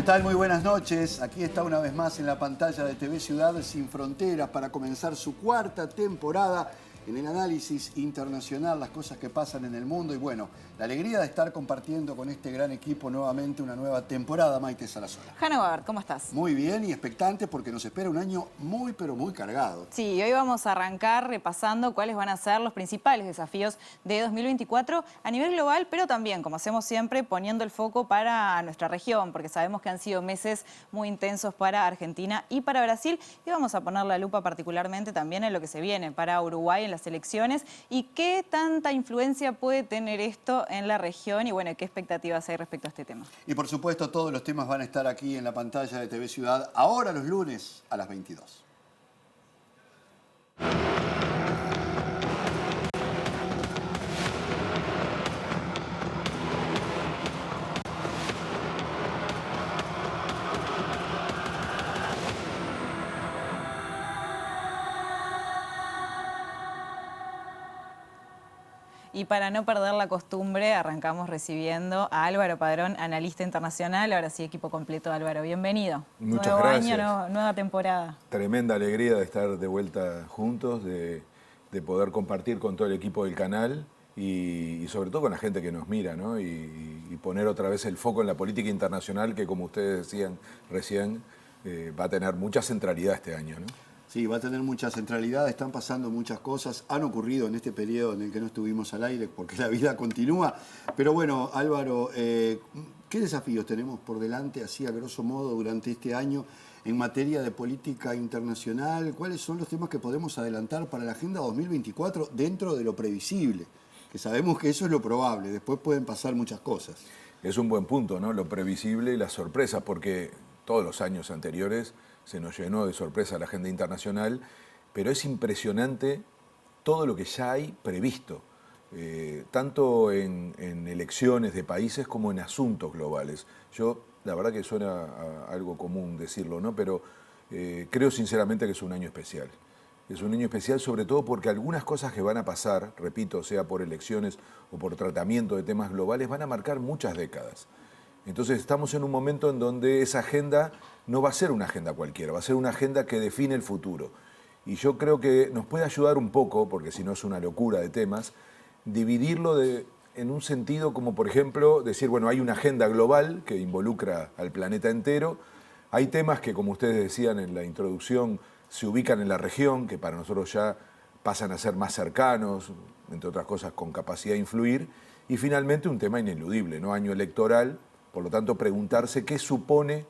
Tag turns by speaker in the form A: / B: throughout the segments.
A: tal? Muy buenas noches. Aquí está una vez más en la pantalla de TV Ciudad Sin Fronteras para comenzar su cuarta temporada en el análisis internacional, las cosas que pasan en el mundo y bueno, la alegría de estar compartiendo con este gran equipo nuevamente una nueva temporada. Maite Sarasola.
B: Hanna Weber, ¿cómo estás?
A: Muy bien y expectante porque nos espera un año muy pero muy cargado.
B: Sí, hoy vamos a arrancar repasando cuáles van a ser los principales desafíos de 2024 a nivel global, pero también, como hacemos siempre, poniendo el foco para nuestra región, porque sabemos que han sido meses muy intensos para Argentina y para Brasil, y vamos a poner la lupa particularmente también en lo que se viene para Uruguay en las elecciones y qué tanta influencia puede tener esto en la región y bueno, qué expectativas hay respecto a este tema.
A: Y por supuesto todos los temas van a estar aquí en la pantalla de TV Ciudad, ahora los lunes a las 22.
B: Y para no perder la costumbre, arrancamos recibiendo a Álvaro Padrón, analista internacional. Ahora sí, equipo completo, Álvaro. Bienvenido.
C: Muchas
B: Nuevo
C: gracias.
B: año, nueva temporada.
C: Tremenda alegría de estar de vuelta juntos, de poder compartir con todo el equipo del canal y sobre todo con la gente que nos mira, ¿no? Y poner otra vez el foco en la política internacional que, como ustedes decían recién, va a tener mucha centralidad este año, ¿no?
A: Sí, va a tener mucha centralidad, están pasando muchas cosas, han ocurrido en este periodo en el que no estuvimos al aire porque la vida continúa. Pero bueno, Álvaro, ¿qué desafíos tenemos por delante, así a grosso modo, durante este año en materia de política internacional? ¿Cuáles son los temas que podemos adelantar para la Agenda 2024 dentro de lo previsible? Que sabemos que eso es lo probable, después pueden pasar muchas cosas.
C: Es un buen punto, ¿no? Lo previsible y las sorpresas, porque todos los años anteriores se nos llenó de sorpresa la agenda internacional, pero es impresionante todo lo que ya hay previsto, tanto en elecciones de países como en asuntos globales. Yo, la verdad que suena a algo común decirlo, ¿no? Pero creo sinceramente que es un año especial. Es un año especial sobre todo porque algunas cosas que van a pasar, repito, sea por elecciones o por tratamiento de temas globales, van a marcar muchas décadas. Entonces estamos en un momento en donde esa agenda no va a ser una agenda cualquiera, va a ser una agenda que define el futuro. Y yo creo que nos puede ayudar un poco, porque si no es una locura de temas, dividirlo en un sentido como, por ejemplo, decir, bueno, hay una agenda global que involucra al planeta entero. Hay temas que, como ustedes decían en la introducción, se ubican en la región, que para nosotros ya pasan a ser más cercanos, entre otras cosas con capacidad de influir. Y finalmente un tema ineludible, ¿no? Año electoral. Por lo tanto, preguntarse qué supone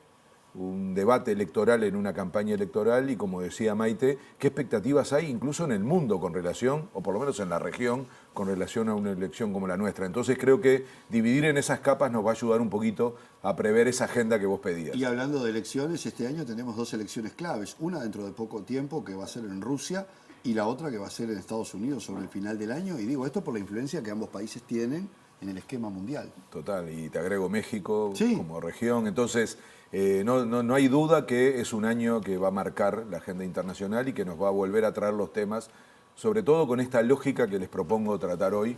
C: un debate electoral en una campaña electoral y, como decía Maite, qué expectativas hay incluso en el mundo con relación, o por lo menos en la región, con relación a una elección como la nuestra. Entonces creo que dividir en esas capas nos va a ayudar un poquito a prever esa agenda que vos pedías.
A: Y hablando de elecciones, este año tenemos dos elecciones claves. Una dentro de poco tiempo que va a ser en Rusia y la otra que va a ser en Estados Unidos sobre el final del año. Y digo esto por la influencia que ambos países tienen en el esquema mundial.
C: Total, y te agrego México
A: sí,
C: como región. Entonces, no hay duda que es un año que va a marcar la agenda internacional y que nos va a volver a traer los temas, sobre todo con esta lógica que les propongo tratar hoy,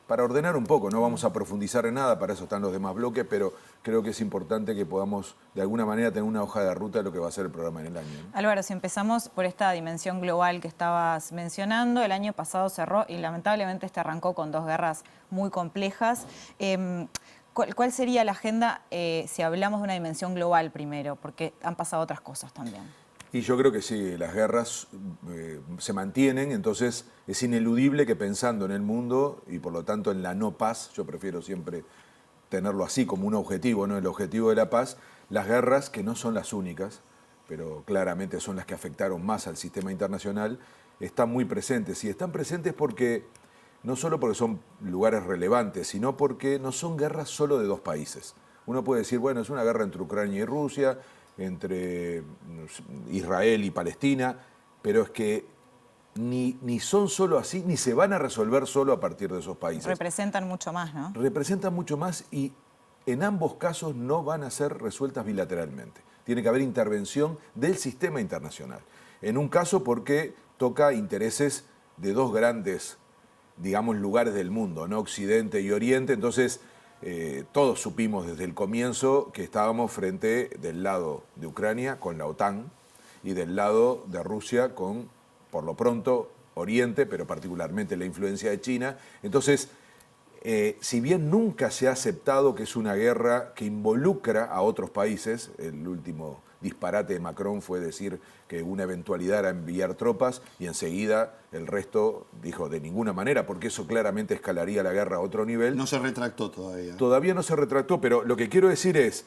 C: para ordenar un poco. No vamos a profundizar en nada, para eso están los demás bloques, pero creo que es importante que podamos de alguna manera tener una hoja de ruta de lo que va a ser el programa en el año, ¿no?
B: Álvaro, si empezamos por esta dimensión global que estabas mencionando, el año pasado cerró y lamentablemente arrancó con dos guerras muy complejas. ¿Cuál sería la agenda si hablamos de una dimensión global primero? Porque han pasado otras cosas también.
C: Y yo creo que sí, las guerras se mantienen, entonces es ineludible que pensando en el mundo y por lo tanto en la no paz, yo prefiero siempre tenerlo así como un objetivo, ¿no? El objetivo de la paz, las guerras que no son las únicas, pero claramente son las que afectaron más al sistema internacional, están muy presentes. Y están presentes porque no solo porque son lugares relevantes, sino porque no son guerras solo de dos países. Uno puede decir, bueno, es una guerra entre Ucrania y Rusia, entre Israel y Palestina, pero es que ni son solo así, ni se van a resolver solo a partir de esos países.
B: Representan mucho más, ¿no?
C: Representan mucho más y en ambos casos no van a ser resueltas bilateralmente. Tiene que haber intervención del sistema internacional. En un caso porque toca intereses de dos grandes, digamos, lugares del mundo, ¿no? Occidente y Oriente. Entonces, todos supimos desde el comienzo que estábamos frente del lado de Ucrania con la OTAN y del lado de Rusia con, por lo pronto, Oriente, pero particularmente la influencia de China. Entonces, si bien nunca se ha aceptado que es una guerra que involucra a otros países, el último disparate de Macron fue decir que una eventualidad era enviar tropas y enseguida el resto dijo de ninguna manera, porque eso claramente escalaría la guerra a otro nivel.
A: No se retractó todavía.
C: Todavía no se retractó, pero lo que quiero decir es,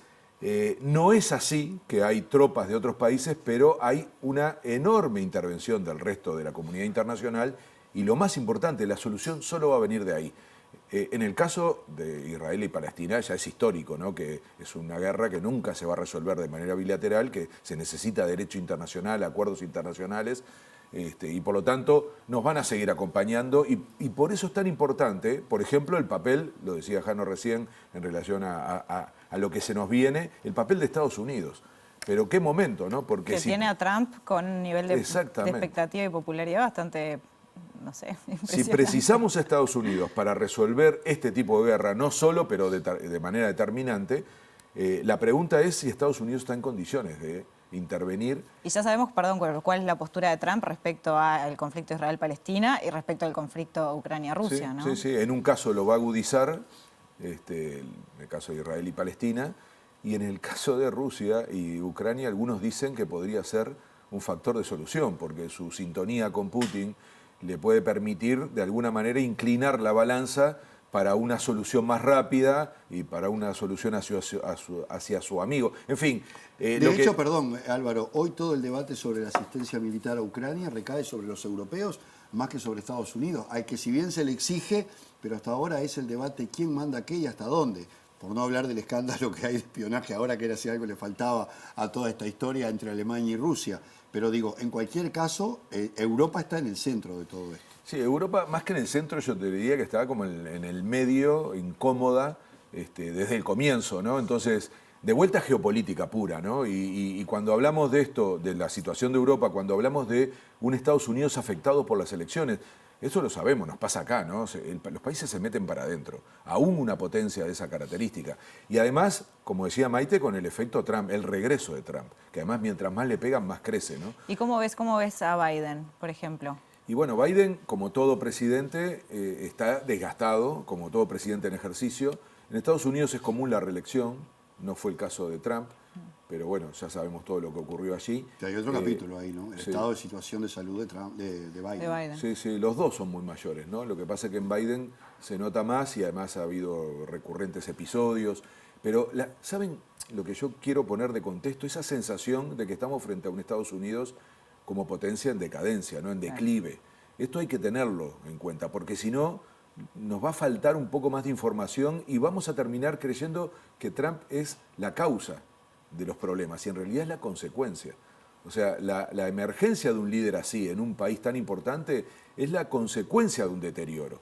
C: no es así que hay tropas de otros países, pero hay una enorme intervención del resto de la comunidad internacional y lo más importante, la solución solo va a venir de ahí. En el caso de Israel y Palestina ya es histórico, ¿no? Que es una guerra que nunca se va a resolver de manera bilateral, que se necesita derecho internacional, acuerdos internacionales, y por lo tanto nos van a seguir acompañando y por eso es tan importante, por ejemplo, el papel, lo decía Jano recién, en relación a lo que se nos viene, el papel de Estados Unidos. Pero qué momento, ¿no? Porque
B: que tiene a Trump con un nivel de expectativa y popularidad bastante... No sé,
C: si precisamos a Estados Unidos para resolver este tipo de guerra, no solo, pero de manera determinante, la pregunta es si Estados Unidos está en condiciones de intervenir.
B: Y ya sabemos, perdón, cuál es la postura de Trump respecto al conflicto Israel-Palestina y respecto al conflicto Ucrania-Rusia,
C: Sí,
B: ¿no?
C: sí, sí. En un caso lo va a agudizar, en el caso de Israel y Palestina, y en el caso de Rusia y Ucrania, algunos dicen que podría ser un factor de solución, porque su sintonía con Putin le puede permitir de alguna manera inclinar la balanza para una solución más rápida y para una solución hacia su amigo. En fin.
A: De hecho, perdón, Álvaro, hoy todo el debate sobre la asistencia militar a Ucrania recae sobre los europeos más que sobre Estados Unidos. Hay que, si bien se le exige, pero hasta ahora es el debate quién manda qué y hasta dónde. Por no hablar del escándalo que hay de espionaje ahora, que era si algo le faltaba a toda esta historia entre Alemania y Rusia. Pero digo, en cualquier caso, Europa está en el centro de todo esto.
C: Sí, Europa, más que en el centro, yo te diría que estaba como en el medio, incómoda, desde el comienzo, ¿no? Entonces, de vuelta geopolítica pura, ¿no? Y cuando hablamos de esto, de la situación de Europa, cuando hablamos de un Estados Unidos afectado por las elecciones, eso lo sabemos, nos pasa acá, ¿no? Los países se meten para adentro, aún una potencia de esa característica. Y además, como decía Maite, con el efecto Trump, el regreso de Trump, que además mientras más le pegan, más crece, ¿no?
B: ¿Y cómo ves a Biden, por ejemplo?
C: Y bueno, Biden, como todo presidente, está desgastado, como todo presidente en ejercicio. En Estados Unidos es común la reelección, no fue el caso de Trump, pero bueno, ya sabemos todo lo que ocurrió allí.
A: Que hay otro capítulo ahí, ¿no? El
C: sí.
A: estado de situación de salud de, Trump, de Biden.
C: Sí, sí, los dos son muy mayores, ¿no? Lo que pasa es que en Biden se nota más y además ha habido recurrentes episodios. Pero, ¿saben lo que yo quiero poner de contexto? Esa sensación de que estamos frente a un Estados Unidos como potencia en decadencia, ¿no? En declive. Esto hay que tenerlo en cuenta, porque si no, nos va a faltar un poco más de información y vamos a terminar creyendo que Trump es la causa de los problemas y en realidad es la consecuencia. O sea, la emergencia de un líder así en un país tan importante es la consecuencia de un deterioro,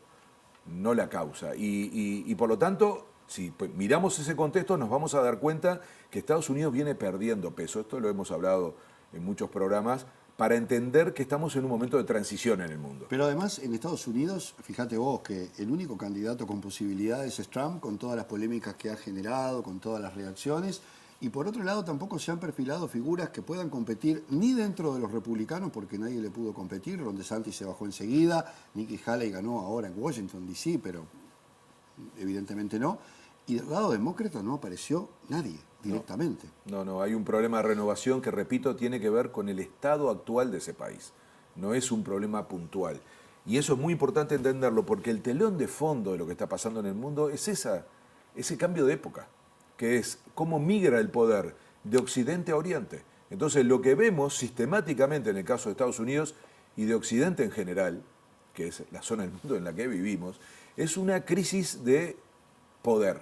C: no la causa. Y por lo tanto, si miramos ese contexto, nos vamos a dar cuenta que Estados Unidos viene perdiendo peso. Esto lo hemos hablado en muchos programas, para entender que estamos en un momento de transición en el mundo.
A: Pero además, en Estados Unidos, fíjate vos que el único candidato con posibilidades es Trump, con todas las polémicas que ha generado, con todas las reacciones. Y por otro lado, tampoco se han perfilado figuras que puedan competir ni dentro de los republicanos, porque nadie le pudo competir. Ron DeSantis se bajó enseguida, Nikki Haley ganó ahora en Washington, D.C., pero evidentemente no. Y del lado demócrata no apareció nadie directamente.
C: No, hay un problema de renovación que, repito, tiene que ver con el estado actual de ese país. No es un problema puntual. Y eso es muy importante entenderlo, porque el telón de fondo de lo que está pasando en el mundo es ese cambio de época, que es cómo migra el poder de Occidente a Oriente. Entonces, lo que vemos sistemáticamente en el caso de Estados Unidos y de Occidente en general, que es la zona del mundo en la que vivimos, es una crisis de poder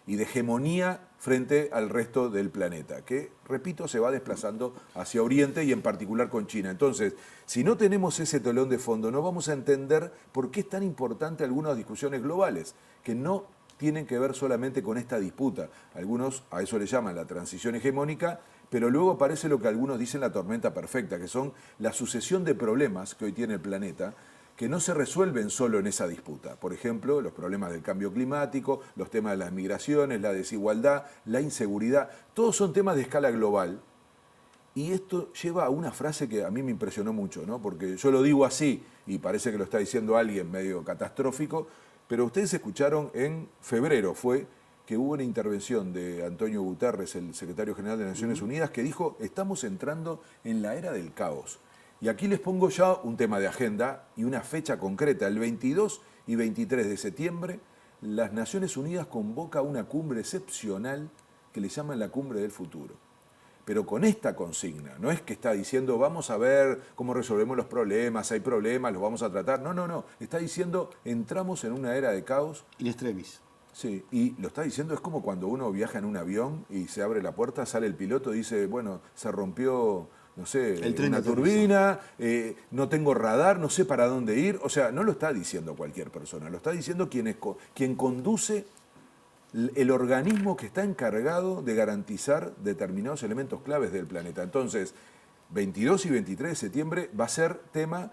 C: y de hegemonía frente al resto del planeta, que, repito, se va desplazando hacia Oriente y en particular con China. Entonces, si no tenemos ese telón de fondo, no vamos a entender por qué es tan importante algunas discusiones globales, que no tienen que ver solamente con esta disputa. Algunos a eso le llaman la transición hegemónica, pero luego aparece lo que algunos dicen la tormenta perfecta, que son la sucesión de problemas que hoy tiene el planeta, que no se resuelven solo en esa disputa. Por ejemplo, los problemas del cambio climático, los temas de las migraciones, la desigualdad, la inseguridad, todos son temas de escala global. Y esto lleva a una frase que a mí me impresionó mucho, ¿no? Porque yo lo digo así y parece que lo está diciendo alguien medio catastrófico, pero ustedes escucharon en febrero, fue que hubo una intervención de Antonio Guterres, el secretario general de Naciones Unidas, que dijo, estamos entrando en la era del caos. Y aquí les pongo ya un tema de agenda y una fecha concreta. El 22 y 23 de septiembre, las Naciones Unidas convoca una cumbre excepcional que le llaman la Cumbre del Futuro. Pero con esta consigna, no es que está diciendo vamos a ver cómo resolvemos los problemas, hay problemas, los vamos a tratar. No, no, no. Está diciendo entramos en una era de caos.
A: In extremis.
C: Sí, y lo está diciendo, es como cuando uno viaja en un avión y se abre la puerta, sale el piloto y dice, bueno, se rompió, no sé, una turbina, no tengo radar, no sé para dónde ir. O sea, no lo está diciendo cualquier persona, lo está diciendo quien conduce el organismo que está encargado de garantizar determinados elementos claves del planeta. Entonces, 22 y 23 de septiembre va a ser tema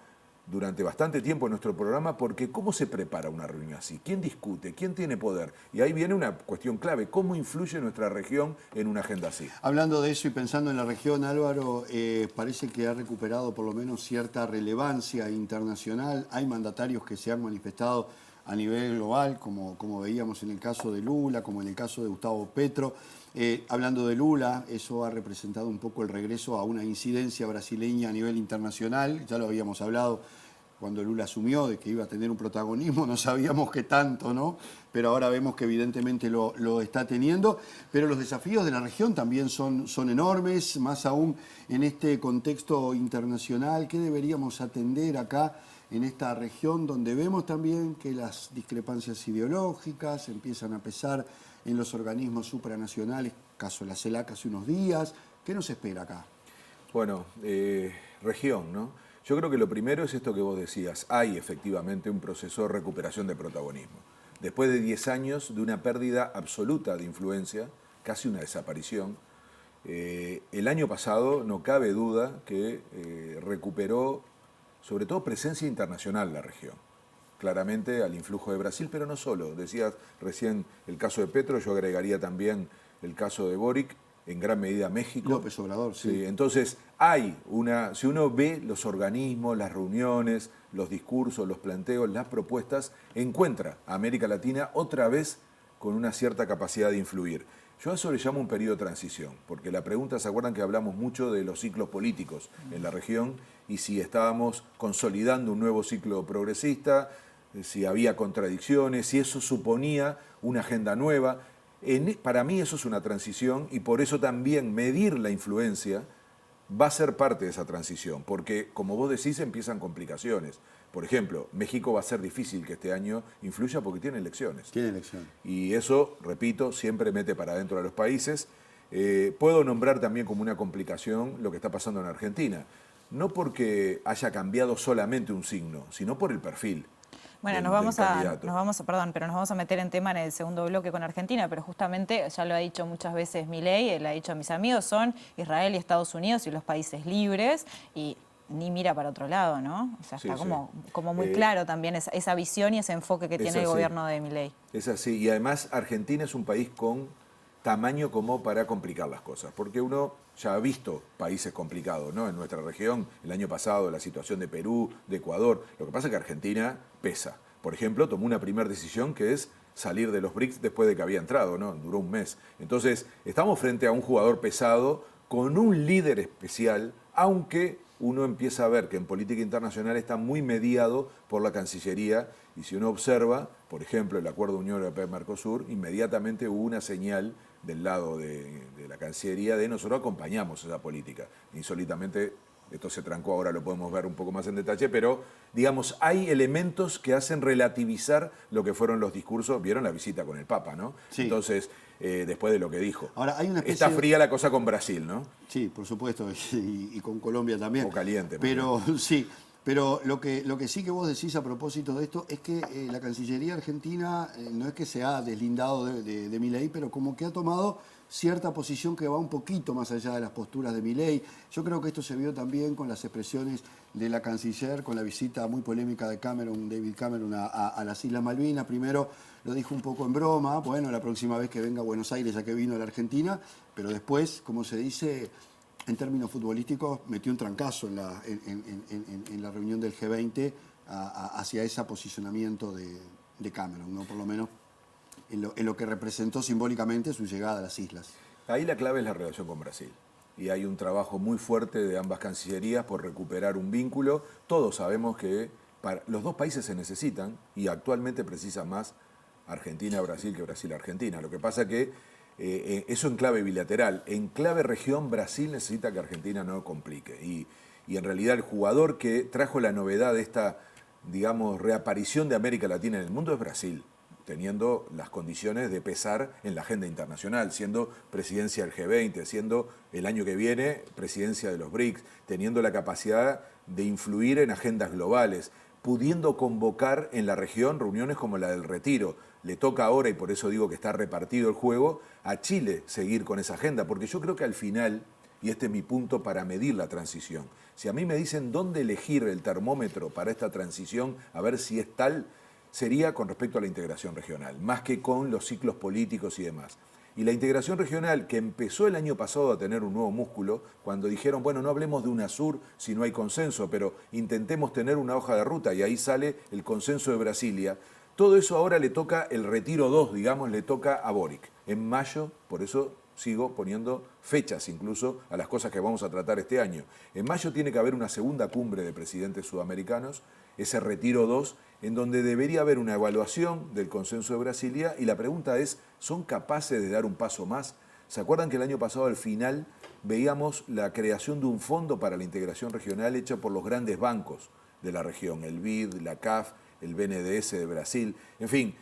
C: durante bastante tiempo en nuestro programa, porque ¿cómo se prepara una reunión así? ¿Quién discute? ¿Quién tiene poder? Y ahí viene una cuestión clave, ¿cómo influye nuestra región en una agenda así?
A: Hablando de eso y pensando en la región, Álvaro, parece que ha recuperado por lo menos cierta relevancia internacional. Hay mandatarios que se han manifestado a nivel global, como veíamos en el caso de Lula, como en el caso de Gustavo Petro. Hablando de Lula, eso ha representado un poco el regreso a una incidencia brasileña a nivel internacional. Ya lo habíamos hablado cuando Lula asumió de que iba a tener un protagonismo, no sabíamos qué tanto, ¿no? Pero ahora vemos que evidentemente lo está teniendo. Pero los desafíos de la región también son enormes, más aún en este contexto internacional. ¿Qué deberíamos atender acá en esta región donde vemos también que las discrepancias ideológicas empiezan a pesar en los organismos supranacionales, caso de la CELAC hace unos días? ¿Qué nos espera acá?
C: Bueno, región, ¿no? Yo creo que lo primero es esto que vos decías, hay efectivamente un proceso de recuperación de protagonismo. Después de 10 años de una pérdida absoluta de influencia, casi una desaparición, el año pasado no cabe duda que recuperó sobre todo presencia internacional la región. Claramente al influjo de Brasil, pero no solo. Decías recién el caso de Petro, yo agregaría también el caso de Boric, en gran medida México.
A: López Obrador, sí.
C: Sí, entonces hay si uno ve los organismos, las reuniones, los discursos, los planteos, las propuestas, encuentra a América Latina otra vez con una cierta capacidad de influir. Yo a eso le llamo un periodo de transición, porque la pregunta, ¿se acuerdan que hablamos mucho de los ciclos políticos en la región y si estábamos consolidando un nuevo ciclo progresista, si había contradicciones, si eso suponía una agenda nueva? Para mí eso es una transición y por eso también medir la influencia va a ser parte de esa transición, porque como vos decís empiezan complicaciones. Por ejemplo, México va a ser difícil que este año influya porque tiene elecciones.
A: Tiene elecciones.
C: Y eso, repito, siempre mete para adentro a los países. Puedo nombrar también como una complicación lo que está pasando en Argentina. No porque haya cambiado solamente un signo, sino por el perfil.
B: Bueno, nos vamos a meter en tema en el segundo bloque con Argentina, pero justamente, ya lo ha dicho muchas veces Milei, él ha dicho a mis amigos, son Israel y Estados Unidos y los países libres, y ni mira para otro lado, ¿no? O sea, está como muy claro también esa visión y ese enfoque que tiene el gobierno de Milei.
C: Es así, y además Argentina es un país con tamaño como para complicar las cosas, porque uno ya ha visto países complicados, ¿no? En nuestra región, el año pasado, la situación de Perú, de Ecuador. Lo que pasa es que Argentina pesa. Por ejemplo, tomó una primera decisión que es salir de los BRICS después de que había entrado, ¿no? Duró un mes. Entonces, estamos frente a un jugador pesado con un líder especial, aunque uno empieza a ver que en política internacional está muy mediado por la Cancillería, y si uno observa, por ejemplo, el acuerdo Unión Europea-Mercosur, inmediatamente hubo una señal del lado de la Cancillería de nosotros acompañamos esa política. Insólitamente, esto se trancó, ahora lo podemos ver un poco más en detalle, pero digamos, hay elementos que hacen relativizar lo que fueron los discursos. Vieron la visita con el Papa, ¿no?
A: Sí.
C: Entonces, después de lo que dijo.
A: Ahora, hay una
C: está fría la cosa con Brasil, ¿no?
A: Sí, por supuesto, y con Colombia también.
C: O caliente.
A: Pero sí, Pero lo que sí que vos decís a propósito de esto es que la Cancillería argentina no es que se ha deslindado de Milei, pero como que ha tomado cierta posición que va un poquito más allá de las posturas de Milei. Yo creo que esto se vio también con las expresiones de la canciller, con la visita muy polémica de David Cameron, a las Islas Malvinas. Primero lo dijo un poco en broma, bueno, la próxima vez que venga a Buenos Aires, ya que vino a la Argentina, pero después, como se dice, en términos futbolísticos, metió un trancazo en la reunión del G20 hacia ese posicionamiento de Cameron, ¿no? Por lo menos en lo que representó simbólicamente su llegada a las islas.
C: Ahí la clave es la relación con Brasil. Y hay un trabajo muy fuerte de ambas cancillerías por recuperar un vínculo. Todos sabemos que los dos países se necesitan y actualmente precisa más Argentina-Brasil que Brasil-Argentina. Lo que pasa es que eso en clave bilateral. En clave región, Brasil necesita que Argentina no complique. Y en realidad el jugador que trajo la novedad de esta, digamos, reaparición de América Latina en el mundo es Brasil, teniendo las condiciones de pesar en la agenda internacional, siendo presidencia del G20, siendo el año que viene presidencia de los BRICS, teniendo la capacidad de influir en agendas globales, pudiendo convocar en la región reuniones como la del Retiro. Le toca ahora, y por eso digo que está repartido el juego, a Chile seguir con esa agenda, porque yo creo que al final, y este es mi punto para medir la transición, si a mí me dicen dónde elegir el termómetro para esta transición, a ver si es tal, sería con respecto a la integración regional, más que con los ciclos políticos y demás. Y la integración regional, que empezó el año pasado a tener un nuevo músculo, cuando dijeron, bueno, no hablemos de UNASUR si no hay consenso, pero intentemos tener una hoja de ruta, y ahí sale el consenso de Brasilia. Todo eso ahora le toca el retiro 2, digamos, le toca a Boric. En mayo, por eso sigo poniendo fechas incluso a las cosas que vamos a tratar este año. En mayo tiene que haber una segunda cumbre de presidentes sudamericanos, ese retiro 2, en donde debería haber una evaluación del consenso de Brasilia, y la pregunta es, ¿son capaces de dar un paso más? ¿Se acuerdan que el año pasado al final veíamos la creación de un fondo para la integración regional hecho por los grandes bancos de la región, el BID, la CAF, el BNDES de Brasil? En fin,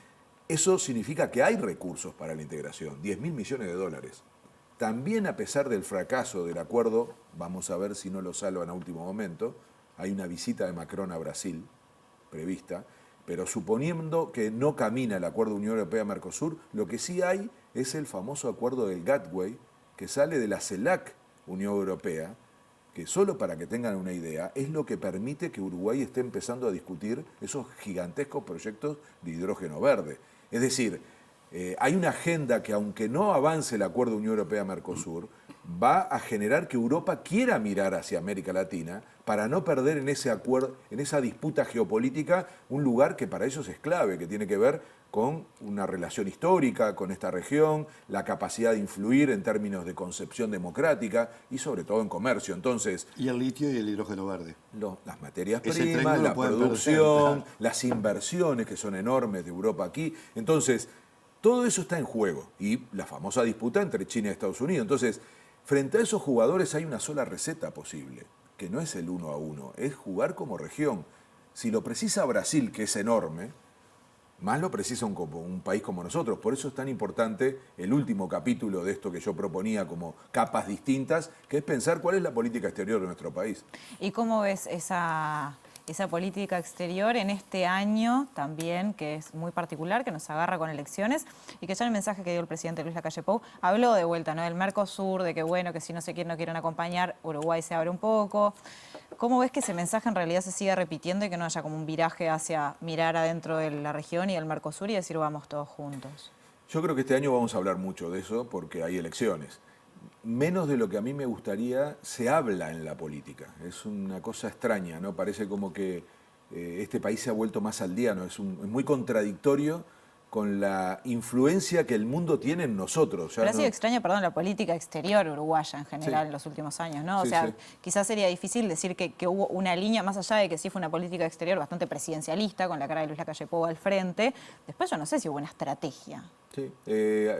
C: eso significa que hay recursos para la integración, 10.000 millones de dólares. También a pesar del fracaso del acuerdo, vamos a ver si no lo salvan a último momento, hay una visita de Macron a Brasil prevista, pero suponiendo que no camina el acuerdo Unión Europea-Mercosur, lo que sí hay es el famoso acuerdo del Gateway, que sale de la CELAC Unión Europea, que solo para que tengan una idea, es lo que permite que Uruguay esté empezando a discutir esos gigantescos proyectos de hidrógeno verde. Es decir, hay una agenda que, aunque no avance el acuerdo Unión Europea-Mercosur, va a generar que Europa quiera mirar hacia América Latina para no perder en ese acuerdo, en esa disputa geopolítica, un lugar que para ellos es clave, que tiene que ver con una relación histórica con esta región, la capacidad de influir en términos de concepción democrática y sobre todo en comercio. Entonces,
A: y el litio y el hidrógeno verde.
C: Las materias
A: Ese tren
C: primas,
A: no lo
C: la
A: pueden
C: producción,
A: perder, claro.
C: las inversiones que son enormes de Europa aquí. Entonces, todo eso está en juego. Y la famosa disputa entre China y Estados Unidos. Entonces, frente a esos jugadores hay una sola receta posible, que no es el 1-1, es jugar como región. Si lo precisa Brasil, que es enorme, más lo precisa un país como nosotros. Por eso es tan importante el último capítulo de esto que yo proponía como capas distintas, que es pensar cuál es la política exterior de nuestro país.
B: ¿Y cómo ves esa política exterior en este año también, que es muy particular, que nos agarra con elecciones, y que ya en el mensaje que dio el presidente Luis Lacalle Pou habló de vuelta, ¿no?, del Mercosur, de que bueno, que si no quieren acompañar, Uruguay se abre un poco? ¿Cómo ves que ese mensaje en realidad se siga repitiendo y que no haya como un viraje hacia mirar adentro de la región y del Mercosur y decir vamos todos juntos?
C: Yo creo que este año vamos a hablar mucho de eso porque hay elecciones. Menos de lo que a mí me gustaría se habla en la política. Es una cosa extraña, ¿no? Parece como que este país se ha vuelto más aldeano. Es muy contradictorio con la influencia que el mundo tiene en nosotros.
B: Pero ha sido extraña, perdón, la política exterior uruguaya en general,
C: sí,
B: en los últimos años, ¿no? O
C: sí,
B: sea,
C: sí,
B: quizás sería difícil decir que hubo una línea, más allá de que sí fue una política exterior bastante presidencialista, con la cara de Luis Lacalle Pou al frente. Después yo no sé si hubo una estrategia.
C: Sí,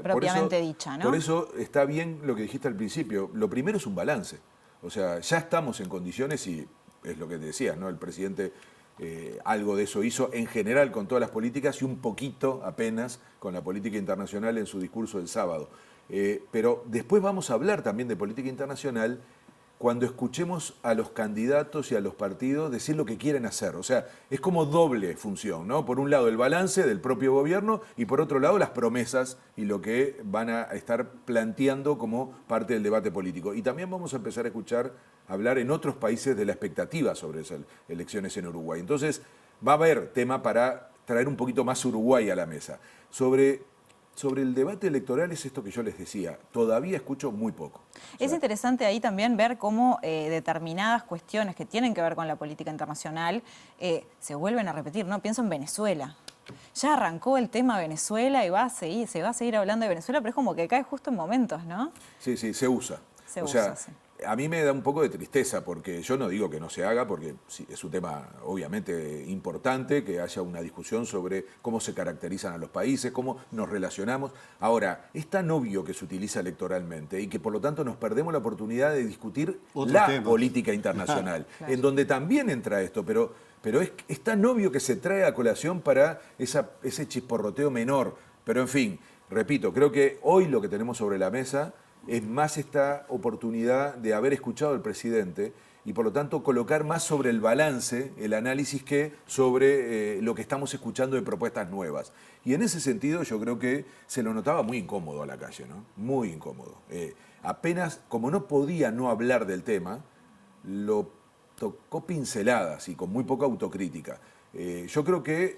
B: propiamente dicha, ¿no?
C: Por eso está bien lo que dijiste al principio. Lo primero es un balance. O sea, ya estamos en condiciones, y es lo que te decía, ¿no? El presidente algo de eso hizo en general con todas las políticas y un poquito apenas con la política internacional en su discurso del sábado. Pero después vamos a hablar también de política internacional cuando escuchemos a los candidatos y a los partidos decir lo que quieren hacer. O sea, es como doble función, ¿no? Por un lado el balance del propio gobierno y por otro lado las promesas y lo que van a estar planteando como parte del debate político. Y también vamos a empezar a escuchar hablar en otros países de la expectativa sobre esas elecciones en Uruguay. Entonces va a haber tema para traer un poquito más Uruguay a la mesa. Sobre el debate electoral es esto que yo les decía, todavía escucho muy poco.
B: Es interesante ahí también ver cómo determinadas cuestiones que tienen que ver con la política internacional se vuelven a repetir, ¿no? Pienso en Venezuela. Ya arrancó el tema Venezuela y se va a seguir hablando de Venezuela, pero es como que cae justo en momentos, ¿no?
C: Sí, se usa.
B: Se usa, sí.
C: A mí me da un poco de tristeza porque yo no digo que no se haga, porque sí, es un tema obviamente importante que haya una discusión sobre cómo se caracterizan a los países, cómo nos relacionamos. Ahora, es tan obvio que se utiliza electoralmente y que por lo tanto nos perdemos la oportunidad de discutir política internacional,
B: Claro.
C: en donde también entra esto, pero es tan obvio que se trae a colación para ese chisporroteo menor. Pero en fin, repito, creo que hoy lo que tenemos sobre la mesa es más esta oportunidad de haber escuchado al presidente y por lo tanto colocar más sobre el balance, el análisis, que sobre lo que estamos escuchando de propuestas nuevas. Y en ese sentido yo creo que se lo notaba muy incómodo a la calle, ¿no? Muy incómodo. Apenas, como no podía no hablar del tema, lo tocó pinceladas y con muy poca autocrítica. Yo creo que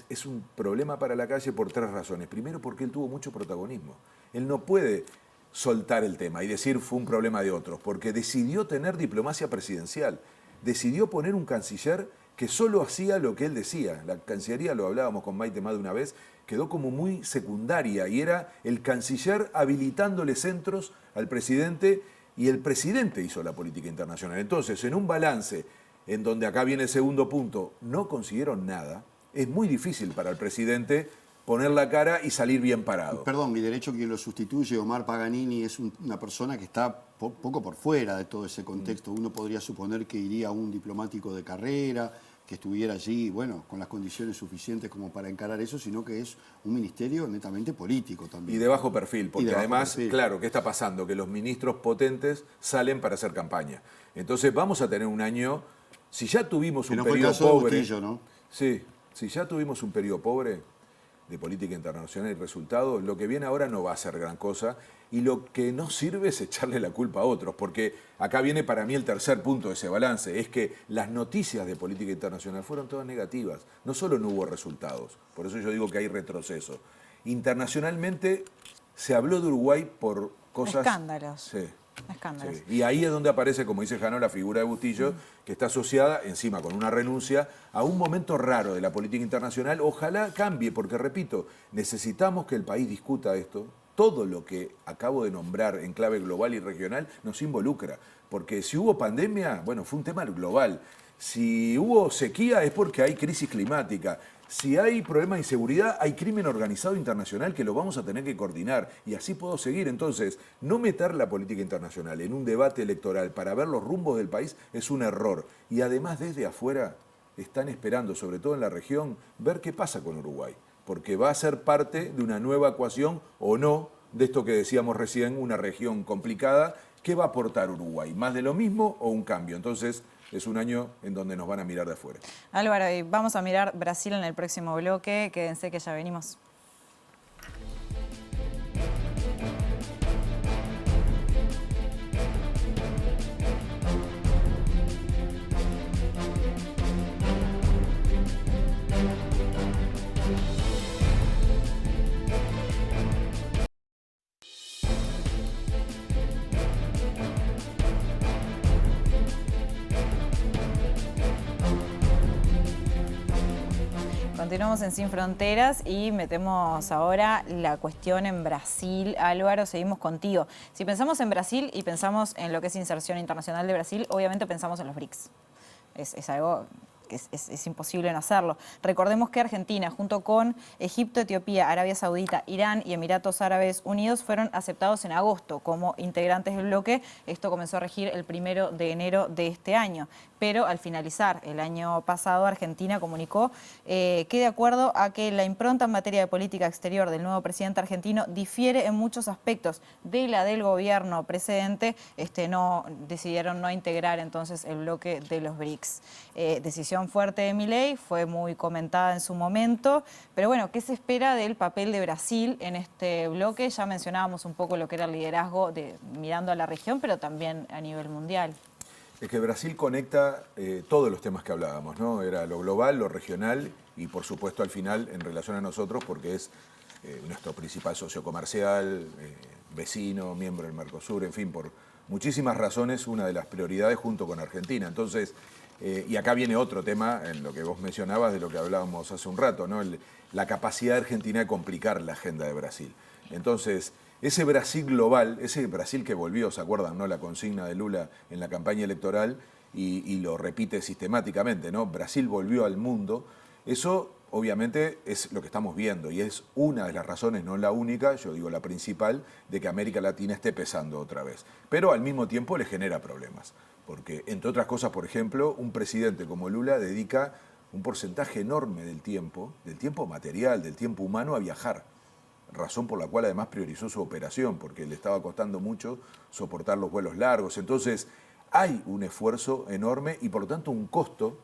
C: es un problema para la calle por tres razones. Primero, porque él tuvo mucho protagonismo. Él no puede soltar el tema y decir fue un problema de otros, porque decidió tener diplomacia presidencial, decidió poner un canciller que solo hacía lo que él decía. La Cancillería, lo hablábamos con Maite más de una vez, quedó como muy secundaria y era el canciller habilitándole centros al presidente y el presidente hizo la política internacional. Entonces, en un balance en donde acá viene el segundo punto, no consiguieron nada, es muy difícil para el presidente poner la cara y salir bien parado.
A: Perdón, mi derecho quien lo sustituye, Omar Paganini, es una persona que está poco por fuera de todo ese contexto. Uno podría suponer que iría un diplomático de carrera, que estuviera allí, bueno, con las condiciones suficientes como para encarar eso, sino que es un ministerio netamente político también.
C: Y de bajo perfil, porque además, claro, ¿qué está pasando? Que los ministros potentes salen para hacer campaña. Entonces vamos a tener un año, si ya tuvimos un periodo pobre...
A: Bustillo, ¿no?
C: Sí, si ya tuvimos un periodo pobre de política internacional y resultados, lo que viene ahora no va a ser gran cosa y lo que no sirve es echarle la culpa a otros, porque acá viene para mí el tercer punto de ese balance, es que las noticias de política internacional fueron todas negativas, no solo no hubo resultados, por eso yo digo que hay retroceso. Internacionalmente se habló de Uruguay por cosas...
B: Escándalos.
C: Sí.
B: Escándalos.
C: Sí. Y ahí es donde aparece, como dice Jano, la figura de Bustillo, que está asociada, encima con una renuncia, a un momento raro de la política internacional. Ojalá cambie, porque repito, necesitamos que el país discuta esto. Todo lo que acabo de nombrar en clave global y regional nos involucra. Porque si hubo pandemia, bueno, fue un tema global. Si hubo sequía es porque hay crisis climática. Si hay problema de inseguridad, hay crimen organizado internacional que lo vamos a tener que coordinar. Y así puedo seguir. Entonces, no meter la política internacional en un debate electoral para ver los rumbos del país es un error. Y además, desde afuera, están esperando, sobre todo en la región, ver qué pasa con Uruguay. Porque va a ser parte de una nueva ecuación o no, de esto que decíamos recién, una región complicada. ¿Qué va a aportar Uruguay? ¿Más de lo mismo o un cambio? Entonces, es un año en donde nos van a mirar de afuera.
B: Álvaro, y vamos a mirar Brasil en el próximo bloque. Quédense que ya venimos. Continuamos en Sin Fronteras y metemos ahora la cuestión en Brasil. Álvaro, seguimos contigo. Si pensamos en Brasil y pensamos en lo que es inserción internacional de Brasil, obviamente pensamos en los BRICS. Es algo es imposible no hacerlo. Recordemos que Argentina, junto con Egipto, Etiopía, Arabia Saudita, Irán y Emiratos Árabes Unidos, fueron aceptados en agosto como integrantes del bloque. Esto comenzó a regir el 1 de enero de este año. Pero al finalizar el año pasado, Argentina comunicó que de acuerdo a que la impronta en materia de política exterior del nuevo presidente argentino difiere en muchos aspectos de la del gobierno precedente, decidieron no integrar entonces el bloque de los BRICS. Decisión fuerte de Milei, fue muy comentada en su momento, pero bueno, ¿qué se espera del papel de Brasil en este bloque? Ya mencionábamos un poco lo que era el liderazgo mirando a la región, pero también a nivel mundial.
C: Es que Brasil conecta todos los temas que hablábamos, ¿no? Era lo global, lo regional y por supuesto al final en relación a nosotros porque es nuestro principal socio comercial, vecino, miembro del Mercosur, en fin, por muchísimas razones una de las prioridades junto con Argentina. Entonces, y acá viene otro tema en lo que vos mencionabas de lo que hablábamos hace un rato, ¿no? La capacidad de Argentina de complicar la agenda de Brasil. Entonces, ese Brasil global, ese Brasil que volvió, ¿se acuerdan, no? La consigna de Lula en la campaña electoral y lo repite sistemáticamente, ¿no? Brasil volvió al mundo. Eso obviamente es lo que estamos viendo y es una de las razones, no la única, yo digo la principal, de que América Latina esté pesando otra vez. Pero al mismo tiempo le genera problemas, porque entre otras cosas, por ejemplo, un presidente como Lula dedica un porcentaje enorme del tiempo material, del tiempo humano a viajar. Razón por la cual además priorizó su operación, porque le estaba costando mucho soportar los vuelos largos. Entonces, hay un esfuerzo enorme y por lo tanto un costo.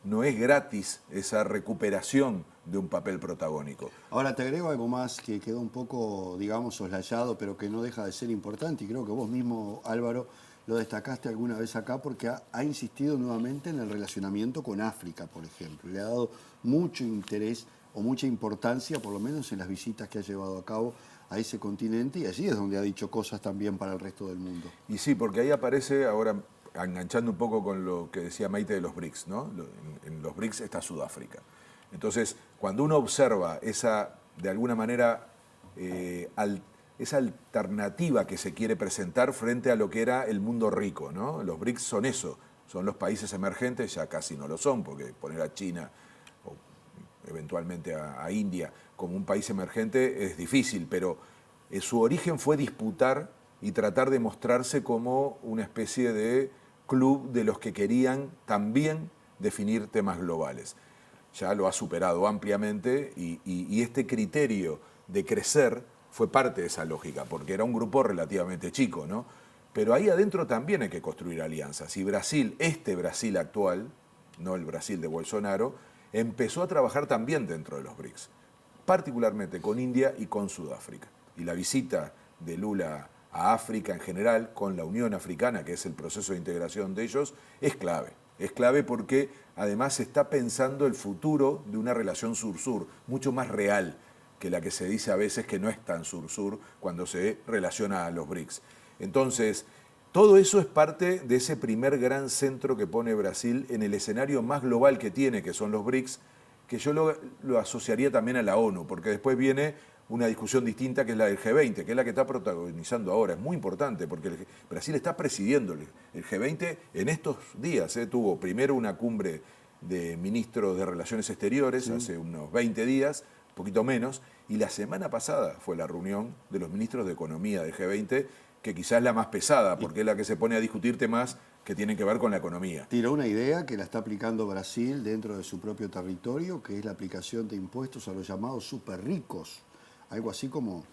C: No es gratis esa recuperación de un papel protagónico.
A: Ahora te agrego algo más que quedó un poco, digamos, soslayado, pero que no deja de ser importante, y creo que vos mismo, Álvaro, lo destacaste alguna vez acá, porque ha insistido nuevamente en el relacionamiento con África, por ejemplo. Le ha dado mucho interés o mucha importancia, por lo menos en las visitas que ha llevado a cabo a ese continente, y allí es donde ha dicho cosas también para el resto del mundo.
C: Y sí, porque ahí aparece ahora, enganchando un poco con lo que decía Maite de los BRICS, ¿no? En los BRICS está Sudáfrica. Entonces, cuando uno observa esa, de alguna manera, esa alternativa que se quiere presentar frente a lo que era el mundo rico, ¿no? Los BRICS son eso, son los países emergentes, ya casi no lo son, porque poner a China o eventualmente a India como un país emergente es difícil, pero su origen fue disputar y tratar de mostrarse como una especie de club de los que querían también definir temas globales. Ya lo ha superado ampliamente y este criterio de crecer fue parte de esa lógica, porque era un grupo relativamente chico, ¿no? Pero ahí adentro también hay que construir alianzas. Y Brasil, este Brasil actual, no el Brasil de Bolsonaro, empezó a trabajar también dentro de los BRICS, particularmente con India y con Sudáfrica. Y la visita de Lula a África en general, con la Unión Africana, que es el proceso de integración de ellos, es clave. Es clave porque además se está pensando el futuro de una relación sur-sur, mucho más real que la que se dice a veces que no es tan sur-sur cuando se relaciona a los BRICS. Entonces, todo eso es parte de ese primer gran centro que pone Brasil en el escenario más global que tiene, que son los BRICS, que yo lo asociaría también a la ONU, porque después viene una discusión distinta que es la del G20, que es la que está protagonizando ahora. Es muy importante porque Brasil está presidiendo el G20 en estos días. Tuvo primero una cumbre de ministros de Relaciones Exteriores, hace unos 20 días, un poquito menos, y la semana pasada fue la reunión de los ministros de Economía del G20, que quizás es la más pesada, porque es la que se pone a discutir temas que tienen que ver con la economía.
A: Tiró una idea que la está aplicando Brasil dentro de su propio territorio, que es la aplicación de impuestos a los llamados súper ricos. Algo así como,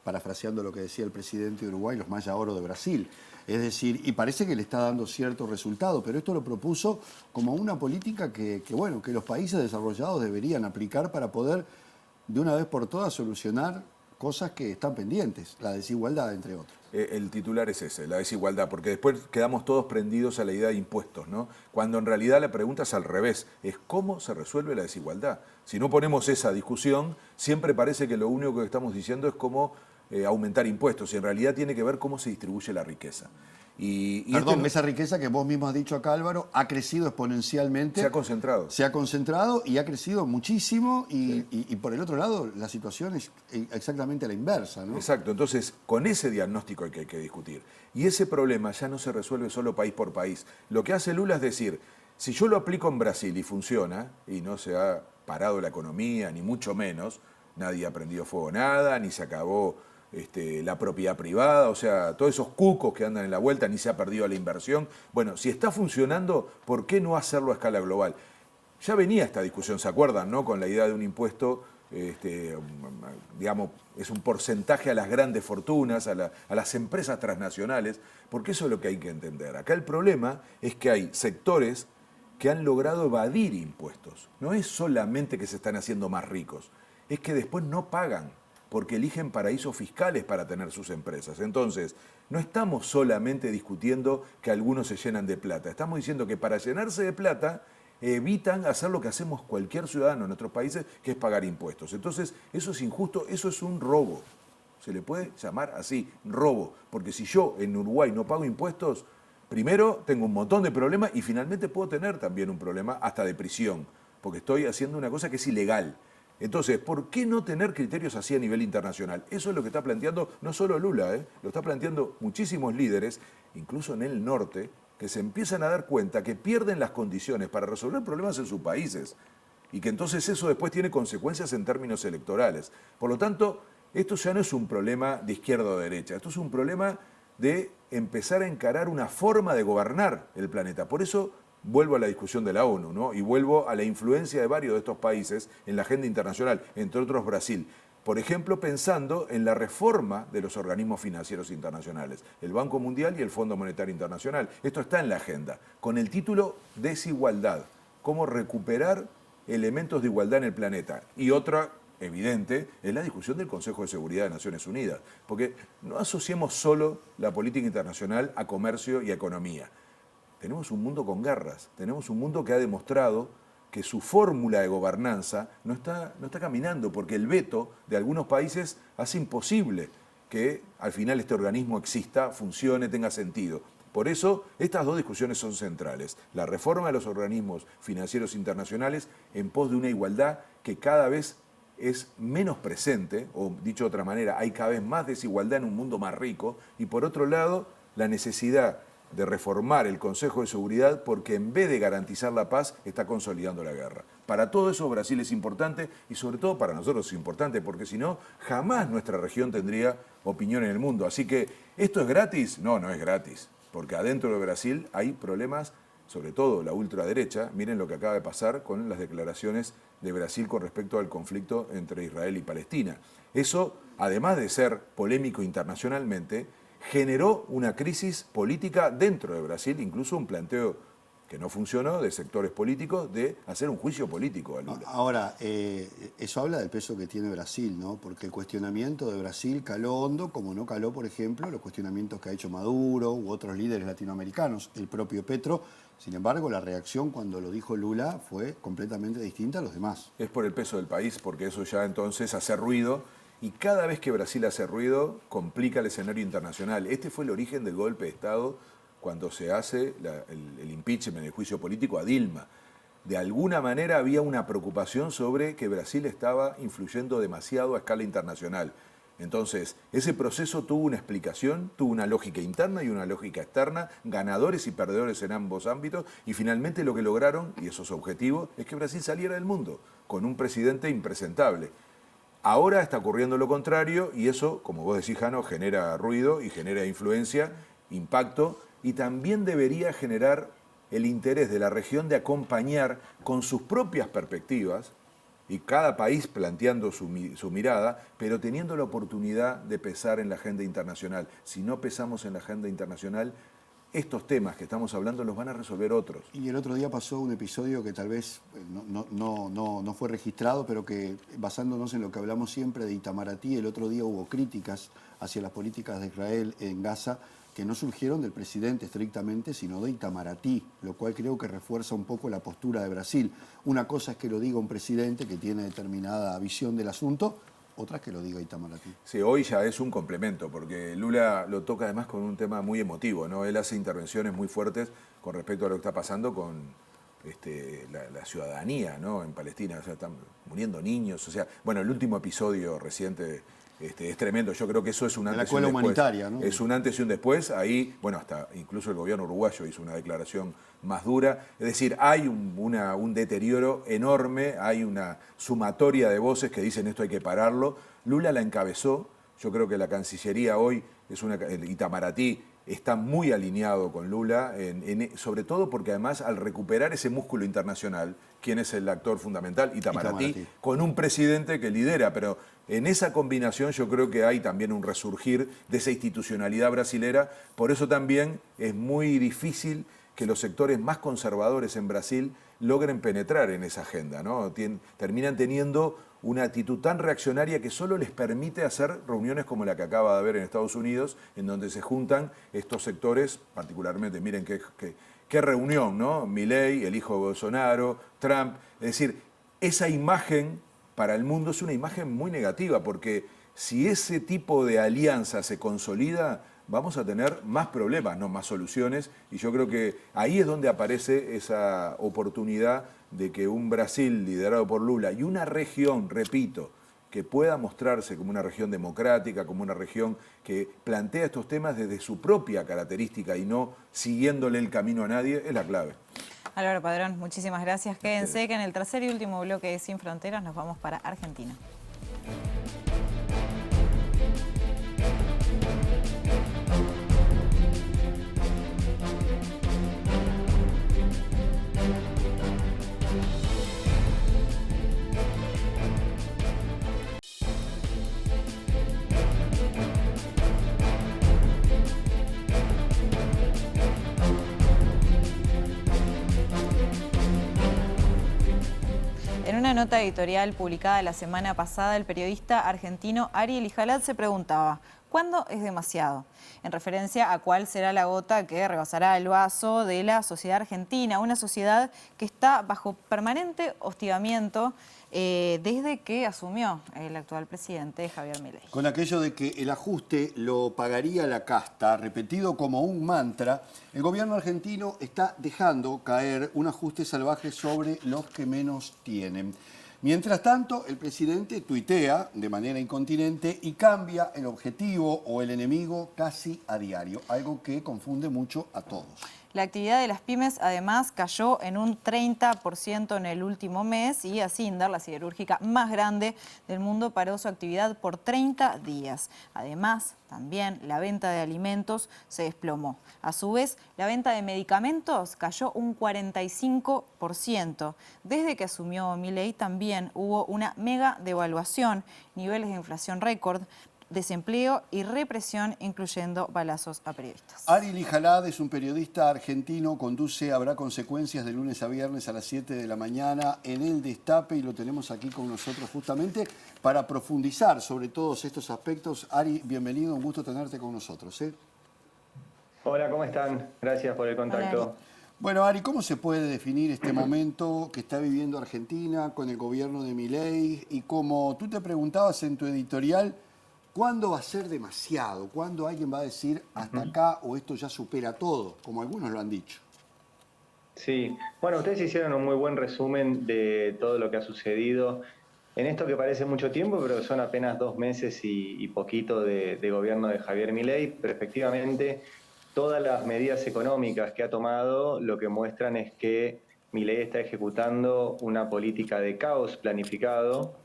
A: parafraseando lo que decía el presidente de Uruguay, los Maya Oro de Brasil. Es decir, y parece que le está dando cierto resultado, pero esto lo propuso como una política que los países desarrollados deberían aplicar para poder, de una vez por todas, solucionar cosas que están pendientes, la desigualdad, entre otras.
C: El titular es ese, la desigualdad, porque después quedamos todos prendidos a la idea de impuestos, ¿no? Cuando en realidad la pregunta es al revés, es cómo se resuelve la desigualdad. Si no ponemos esa discusión, siempre parece que lo único que estamos diciendo es cómo aumentar impuestos, y en realidad tiene que ver cómo se distribuye la riqueza.
A: Perdón, esa riqueza que vos mismo has dicho acá, Álvaro, ha crecido exponencialmente.
C: Se ha concentrado.
A: Se ha concentrado y ha crecido muchísimo y por el otro lado la situación es exactamente la inversa, ¿no?
C: Exacto, entonces con ese diagnóstico hay que discutir. Y ese problema ya no se resuelve solo país por país. Lo que hace Lula es decir, Si yo lo aplico en Brasil y funciona, y no se ha parado la economía, ni mucho menos, nadie ha prendido fuego nada, ni se acabó la propiedad privada, o sea, todos esos cucos que andan en la vuelta, ni se ha perdido la inversión. Bueno, si está funcionando, ¿por qué no hacerlo a escala global? Ya venía esta discusión, ¿se acuerdan, no? Con la idea de un impuesto, digamos, es un porcentaje a las grandes fortunas, a las empresas transnacionales, porque eso es lo que hay que entender. Acá el problema es que hay sectores que han logrado evadir impuestos. No es solamente que se están haciendo más ricos, es que después no pagan, porque eligen paraísos fiscales para tener sus empresas. Entonces, no estamos solamente discutiendo que algunos se llenan de plata, estamos diciendo que para llenarse de plata evitan hacer lo que hacemos cualquier ciudadano en nuestros países, que es pagar impuestos. Entonces, eso es injusto, eso es un robo. Se le puede llamar así, robo. Porque si yo en Uruguay no pago impuestos, primero tengo un montón de problemas y finalmente puedo tener también un problema hasta de prisión, porque estoy haciendo una cosa que es ilegal. Entonces, ¿por qué no tener criterios así a nivel internacional? Eso es lo que está planteando no solo Lula, lo está planteando muchísimos líderes, incluso en el norte, que se empiezan a dar cuenta que pierden las condiciones para resolver problemas en sus países y que entonces eso después tiene consecuencias en términos electorales. Por lo tanto, esto ya no es un problema de izquierda o derecha, esto es un problema de empezar a encarar una forma de gobernar el planeta. Por eso vuelvo a la discusión de la ONU, ¿no? Y vuelvo a la influencia de varios de estos países en la agenda internacional, entre otros Brasil. Por ejemplo, pensando en la reforma de los organismos financieros internacionales, el Banco Mundial y el Fondo Monetario Internacional. Esto está en la agenda, con el título Desigualdad, cómo recuperar elementos de igualdad en el planeta. Y otra, evidente, es la discusión del Consejo de Seguridad de Naciones Unidas, porque no asociemos solo la política internacional a comercio y a economía. Tenemos un mundo con guerras, tenemos un mundo que ha demostrado que su fórmula de gobernanza no está caminando, porque el veto de algunos países hace imposible que al final este organismo exista, funcione, tenga sentido. Por eso, estas dos discusiones son centrales. La reforma de los organismos financieros internacionales en pos de una igualdad que cada vez es menos presente, o dicho de otra manera, hay cada vez más desigualdad en un mundo más rico, y por otro lado, la necesidad de reformar el Consejo de Seguridad porque en vez de garantizar la paz, está consolidando la guerra. Para todo eso Brasil es importante y sobre todo para nosotros es importante porque si no, jamás nuestra región tendría opinión en el mundo. Así que, ¿esto es gratis? No, no es gratis, porque adentro de Brasil hay problemas, sobre todo la ultraderecha. Miren lo que acaba de pasar con las declaraciones de Brasil con respecto al conflicto entre Israel y Palestina. Eso, además de ser polémico internacionalmente, generó una crisis política dentro de Brasil, incluso un planteo que no funcionó de sectores políticos de hacer un juicio político a Lula.
A: Ahora, eso habla del peso que tiene Brasil, ¿no? Porque el cuestionamiento de Brasil caló hondo, como no caló, por ejemplo, los cuestionamientos que ha hecho Maduro u otros líderes latinoamericanos, el propio Petro. Sin embargo, la reacción cuando lo dijo Lula fue completamente distinta a los demás.
C: Es por el peso del país, porque eso ya entonces hace ruido. Y cada vez que Brasil hace ruido, complica el escenario internacional. Este fue el origen del golpe de Estado cuando se hace el impeachment, el juicio político a Dilma. De alguna manera había una preocupación sobre que Brasil estaba influyendo demasiado a escala internacional. Entonces, ese proceso tuvo una explicación, tuvo una lógica interna y una lógica externa, ganadores y perdedores en ambos ámbitos, y finalmente lo que lograron, y eso es objetivo, es que Brasil saliera del mundo, con un presidente impresentable. Ahora está ocurriendo lo contrario y eso, como vos decís, Jano, genera ruido y genera influencia, impacto, y también debería generar el interés de la región de acompañar con sus propias perspectivas, y cada país planteando su mirada, pero teniendo la oportunidad de pesar en la agenda internacional. Si no pesamos en la agenda internacional, estos temas que estamos hablando los van a resolver otros.
A: Y el otro día pasó un episodio que tal vez no fue registrado, pero que basándonos en lo que hablamos siempre de Itamaraty, el otro día hubo críticas hacia las políticas de Israel en Gaza que no surgieron del presidente estrictamente, sino de Itamaraty, lo cual creo que refuerza un poco la postura de Brasil. Una cosa es que lo diga un presidente que tiene determinada visión del asunto, otra es que lo diga Itamaraty.
C: Sí, hoy ya es un complemento, porque Lula lo toca además con un tema muy emotivo, ¿no? Él hace intervenciones muy fuertes con respecto a lo que está pasando con la ciudadanía, ¿no? En Palestina, o sea, están muriendo niños, o sea, bueno, el último episodio reciente es tremendo. Yo creo que eso es un
A: De la
C: antes y un
A: escuela
C: después.
A: humanitaria, ¿no?
C: Es un antes y un después. Ahí, bueno, hasta incluso el gobierno uruguayo hizo una declaración más dura. Es decir, hay un deterioro enorme, hay una sumatoria de voces que dicen esto hay que pararlo. Lula la encabezó. Yo creo que la Cancillería hoy, el Itamaraty, está muy alineado con Lula, sobre todo porque además al recuperar ese músculo internacional, ¿quién es el actor fundamental? Itamaraty, con un presidente que lidera, pero en esa combinación yo creo que hay también un resurgir de esa institucionalidad brasilera, por eso también es muy difícil que los sectores más conservadores en Brasil logren penetrar en esa agenda, ¿no? Terminan teniendo una actitud tan reaccionaria que solo les permite hacer reuniones como la que acaba de haber en Estados Unidos, en donde se juntan estos sectores, particularmente, miren qué reunión, ¿no? Milei, el hijo de Bolsonaro, Trump. Es decir, esa imagen para el mundo es una imagen muy negativa, porque si ese tipo de alianza se consolida, vamos a tener más problemas, no más soluciones, y yo creo que ahí es donde aparece esa oportunidad de que un Brasil liderado por Lula y una región, repito, que pueda mostrarse como una región democrática, como una región que plantea estos temas desde su propia característica y no siguiéndole el camino a nadie, es la clave.
B: Álvaro Padrón, muchísimas gracias. Quédense que en el tercer y último bloque de Sin Fronteras nos vamos para Argentina. En una nota editorial publicada la semana pasada, el periodista argentino Ari Elijalad se preguntaba: ¿cuándo es demasiado? En referencia a cuál será la gota que rebasará el vaso de la sociedad argentina, una sociedad que está bajo permanente hostigamiento desde que asumió el actual presidente Javier Milei.
A: Con aquello de que el ajuste lo pagaría la casta, repetido como un mantra, el gobierno argentino está dejando caer un ajuste salvaje sobre los que menos tienen. Mientras tanto, el presidente tuitea de manera incontinente y cambia el objetivo o el enemigo casi a diario, algo que confunde mucho a todos.
B: La actividad de las pymes, además, cayó en un 30% en el último mes y Asindar, la siderúrgica más grande del mundo, paró su actividad por 30 días. Además, también la venta de alimentos se desplomó. A su vez, la venta de medicamentos cayó un 45%. Desde que asumió Milei también hubo una mega devaluación, niveles de inflación récord, desempleo y represión, incluyendo balazos a periodistas.
A: Ari Elijalad es un periodista argentino, conduce Habrá Consecuencias de lunes a viernes a las 7 de la mañana en El Destape y lo tenemos aquí con nosotros justamente para profundizar sobre todos estos aspectos. Ari, bienvenido, un gusto tenerte con nosotros.
D: Hola, ¿cómo están? Gracias por el contacto.
B: Hola.
A: Bueno, Ari, ¿cómo se puede definir este momento que está viviendo Argentina con el gobierno de Milei? Y como tú te preguntabas en tu editorial, ¿cuándo va a ser demasiado? ¿Cuándo alguien va a decir hasta acá o esto ya supera todo? Como algunos lo han dicho.
D: Sí, bueno, ustedes hicieron un muy buen resumen de todo lo que ha sucedido en esto que parece mucho tiempo, pero son apenas 2 meses y poquito de gobierno de Javier Milei. Pero efectivamente, todas las medidas económicas que ha tomado lo que muestran es que Milei está ejecutando una política de caos planificado,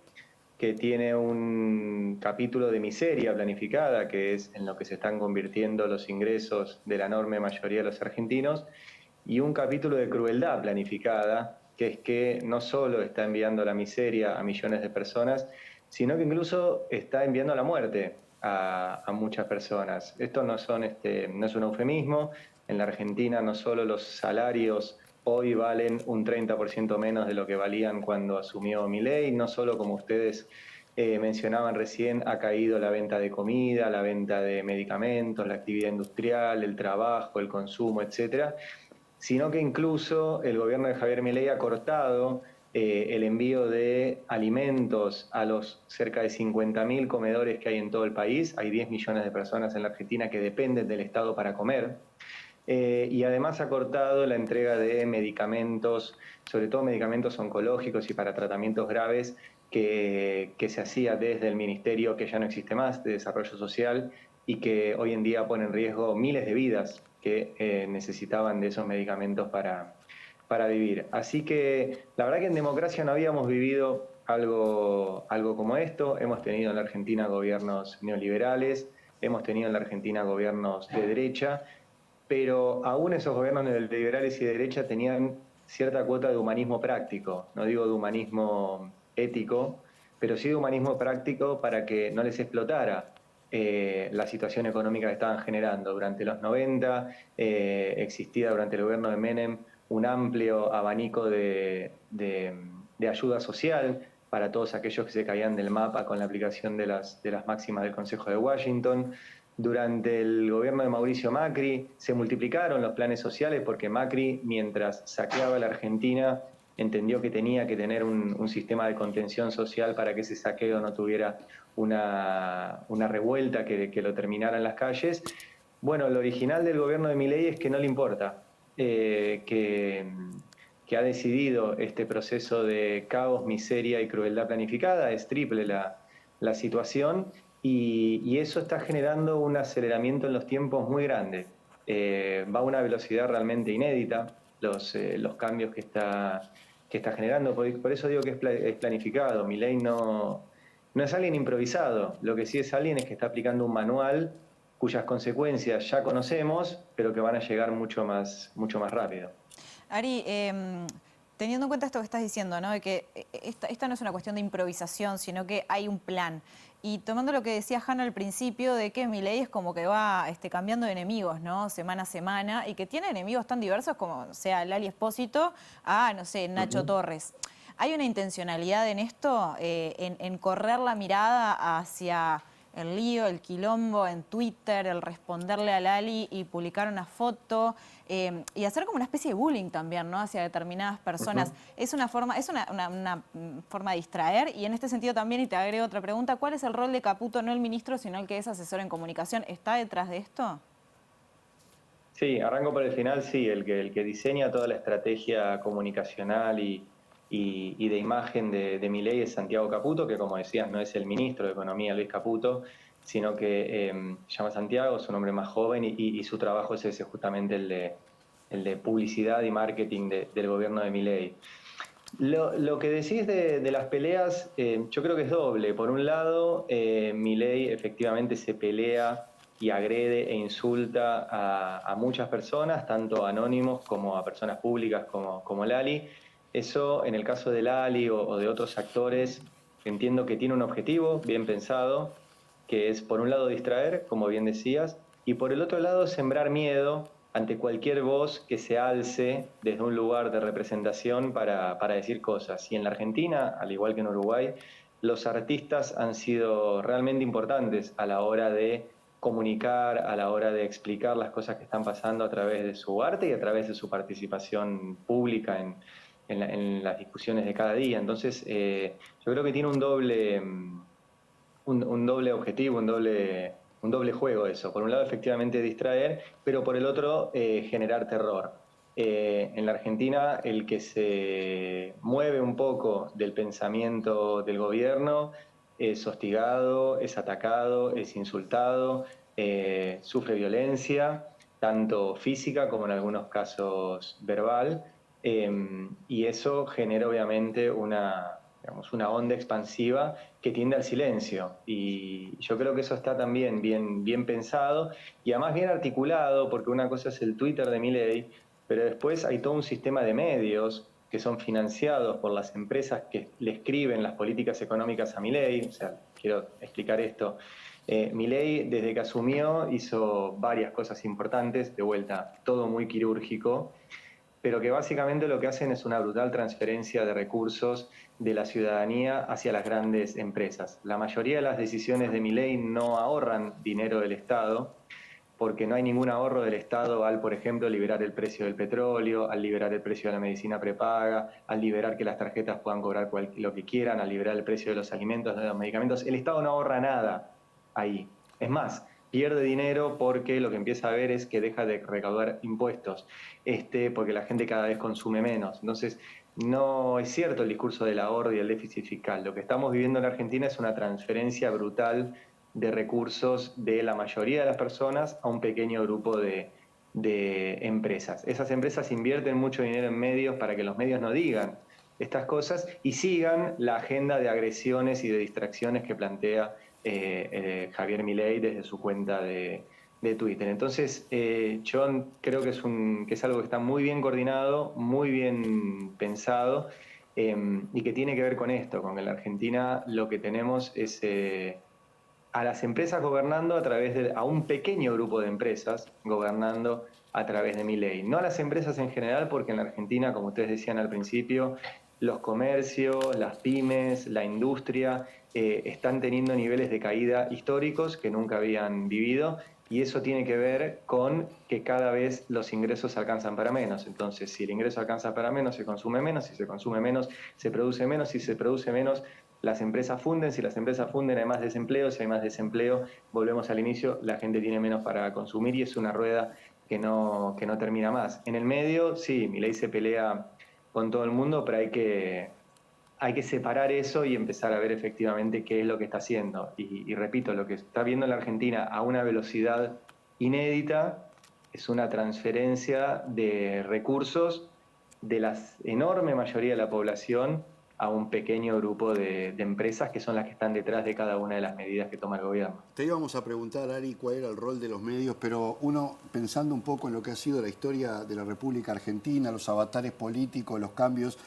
D: que tiene un capítulo de miseria planificada, que es en lo que se están convirtiendo los ingresos de la enorme mayoría de los argentinos, y un capítulo de crueldad planificada, que es que no solo está enviando la miseria a millones de personas, sino que incluso está enviando la muerte a muchas personas. Esto no es un eufemismo. En la Argentina no solo los salarios hoy valen un 30% menos de lo que valían cuando asumió Milei, no solo, como ustedes mencionaban recién, ha caído la venta de comida, la venta de medicamentos, la actividad industrial, el trabajo, el consumo, etcétera, sino que incluso el gobierno de Javier Milei ha cortado el envío de alimentos a los cerca de 50.000 comedores que hay en todo el país. Hay 10 millones de personas en la Argentina que dependen del Estado para comer. y además ha cortado la entrega de medicamentos, sobre todo medicamentos oncológicos y para tratamientos graves, que se hacía desde el Ministerio, que ya no existe más, de Desarrollo Social, y que hoy en día pone en riesgo miles de vidas que necesitaban de esos medicamentos para vivir. Así que la verdad que en democracia no habíamos vivido algo como esto. Hemos tenido en la Argentina gobiernos neoliberales, hemos tenido en la Argentina gobiernos de derecha, pero aún esos gobiernos neoliberales y de derecha tenían cierta cuota de humanismo práctico, no digo de humanismo ético, pero sí de humanismo práctico para que no les explotara la situación económica que estaban generando. Durante los 90 existía durante el gobierno de Menem un amplio abanico de ayuda social para todos aquellos que se caían del mapa con la aplicación de las máximas del Consejo de Washington. Durante el gobierno de Mauricio Macri se multiplicaron los planes sociales porque Macri, mientras saqueaba la Argentina, entendió que tenía que tener un sistema de contención social para que ese saqueo no tuviera una revuelta que lo terminara en las calles. Bueno, lo original del gobierno de Milei es que no le importa, que ha decidido este proceso de caos, miseria y crueldad planificada, es triple la situación, y eso está generando un aceleramiento en los tiempos muy grande. Va a una velocidad realmente inédita los cambios que está generando. Por eso digo que es planificado. Milei no es alguien improvisado. Lo que sí es alguien es que está aplicando un manual cuyas consecuencias ya conocemos, pero que van a llegar mucho más rápido.
B: Ari, teniendo en cuenta esto que estás diciendo, ¿no? De que esta no es una cuestión de improvisación, sino que hay un plan. Y tomando lo que decía Hanna al principio, de que Milei es como que va cambiando de enemigos, ¿no? Semana a semana, y que tiene enemigos tan diversos como sea Lali Espósito a, no sé, Nacho Torres. ¿Hay una intencionalidad en esto, en correr la mirada hacia el lío, el quilombo en Twitter, el responderle a Lali y publicar una foto y hacer como una especie de bullying también, ¿no? Hacia determinadas personas? Es una forma de distraer, y en este sentido también, y te agrego otra pregunta, ¿cuál es el rol de Caputo, no el ministro, sino el que es asesor en comunicación? ¿Está detrás de esto?
D: Sí, arranco por el final, sí, el que diseña toda la estrategia comunicacional y de imagen de Milei es Santiago Caputo, que como decías no es el ministro de Economía Luis Caputo, sino que se llama Santiago, es un hombre más joven y su trabajo es ese, justamente el de publicidad y marketing del gobierno de Milei. Lo que decís de las peleas, yo creo que es doble. Por un lado, Milei efectivamente se pelea y agrede e insulta a muchas personas, tanto anónimos como a personas públicas como Lali. Eso, en el caso de Lali o de otros actores, entiendo que tiene un objetivo bien pensado, que es, por un lado, distraer, como bien decías, y por el otro lado, sembrar miedo ante cualquier voz que se alce desde un lugar de representación para decir cosas. Y en la Argentina, al igual que en Uruguay, los artistas han sido realmente importantes a la hora de comunicar, a la hora de explicar las cosas que están pasando a través de su arte y a través de su participación pública en las discusiones de cada día. Entonces, yo creo que tiene un doble objetivo, un doble juego eso. Por un lado, efectivamente, distraer, pero por el otro, generar terror. En la Argentina, el que se mueve un poco del pensamiento del gobierno es hostigado, es atacado, es insultado, sufre violencia, tanto física como en algunos casos verbal, y eso genera obviamente una onda expansiva que tiende al silencio. Y yo creo que eso está también bien pensado y además bien articulado, porque una cosa es el Twitter de Milei, pero después hay todo un sistema de medios que son financiados por las empresas que le escriben las políticas económicas a Milei. O sea, quiero explicar esto. Milei, desde que asumió, hizo varias cosas importantes, de vuelta, todo muy quirúrgico, pero que básicamente lo que hacen es una brutal transferencia de recursos de la ciudadanía hacia las grandes empresas. La mayoría de las decisiones de Milei no ahorran dinero del Estado, porque no hay ningún ahorro del Estado al, por ejemplo, liberar el precio del petróleo, al liberar el precio de la medicina prepaga, al liberar que las tarjetas puedan cobrar lo que quieran, al liberar el precio de los alimentos, de los medicamentos. El Estado no ahorra nada ahí. Es más, pierde dinero porque lo que empieza a ver es que deja de recaudar impuestos, porque la gente cada vez consume menos. Entonces, no es cierto el discurso del ahorro y el déficit fiscal. Lo que estamos viviendo en Argentina es una transferencia brutal de recursos de la mayoría de las personas a un pequeño grupo de empresas. Esas empresas invierten mucho dinero en medios para que los medios no digan estas cosas y sigan la agenda de agresiones y de distracciones que plantea Javier Milei desde su cuenta de Twitter. Entonces, yo creo que es algo que está muy bien coordinado, muy bien pensado y que tiene que ver con esto, con que en la Argentina lo que tenemos es a las empresas gobernando a un pequeño grupo de empresas gobernando a través de Milei. No a las empresas en general, porque en la Argentina, como ustedes decían al principio, los comercios, las pymes, la industria están teniendo niveles de caída históricos que nunca habían vivido y eso tiene que ver con que cada vez los ingresos alcanzan para menos. Entonces, si el ingreso alcanza para menos, se consume menos, si se consume menos, se produce menos, si se produce menos, las empresas funden, si las empresas funden hay más desempleo, si hay más desempleo, volvemos al inicio, la gente tiene menos para consumir y es una rueda que no termina más. En el medio, sí, Milei se pelea con todo el mundo, pero hay que separar eso y empezar a ver efectivamente qué es lo que está haciendo. Y repito, lo que está viendo la Argentina a una velocidad inédita es una transferencia de recursos de la enorme mayoría de la población a un pequeño grupo de empresas que son las que están detrás de cada una de las medidas que toma el gobierno.
A: Te íbamos a preguntar, Ari, cuál era el rol de los medios, pero uno, pensando un poco en lo que ha sido la historia de la República Argentina, los avatares políticos, los cambios,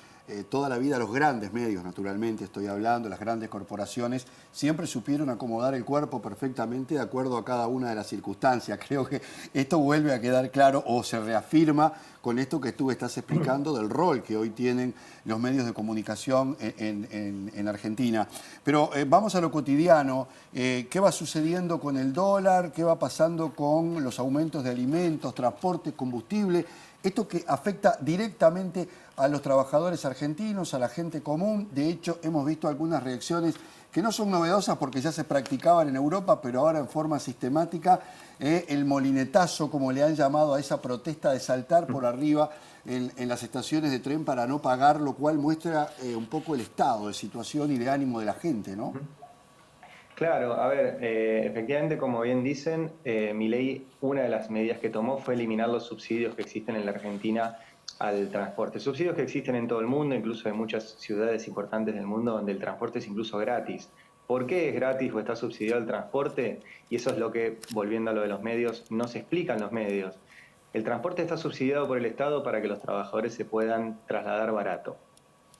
A: toda la vida los grandes medios, naturalmente, estoy hablando, las grandes corporaciones, siempre supieron acomodar el cuerpo perfectamente de acuerdo a cada una de las circunstancias. Creo que esto vuelve a quedar claro o se reafirma con esto que tú estás explicando del rol que hoy tienen los medios de comunicación en Argentina. Pero vamos a lo cotidiano. ¿Qué va sucediendo con el dólar? ¿Qué va pasando con los aumentos de alimentos, transporte, combustible? Esto que afecta directamente a los trabajadores argentinos, a la gente común. De hecho, hemos visto algunas reacciones que no son novedosas porque ya se practicaban en Europa, pero ahora en forma sistemática, el molinetazo, como le han llamado a esa protesta de saltar por arriba en las estaciones de tren para no pagar, lo cual muestra un poco el estado de situación y de ánimo de la gente, ¿no?
D: Claro, a ver, efectivamente, como bien dicen, Milei, una de las medidas que tomó fue eliminar los subsidios que existen en la Argentina al transporte. Subsidios que existen en todo el mundo, incluso en muchas ciudades importantes del mundo donde el transporte es incluso gratis. ¿Por qué es gratis o está subsidiado el transporte? Y eso es lo que, volviendo a lo de los medios, no se explican los medios. El transporte está subsidiado por el Estado para que los trabajadores se puedan trasladar barato.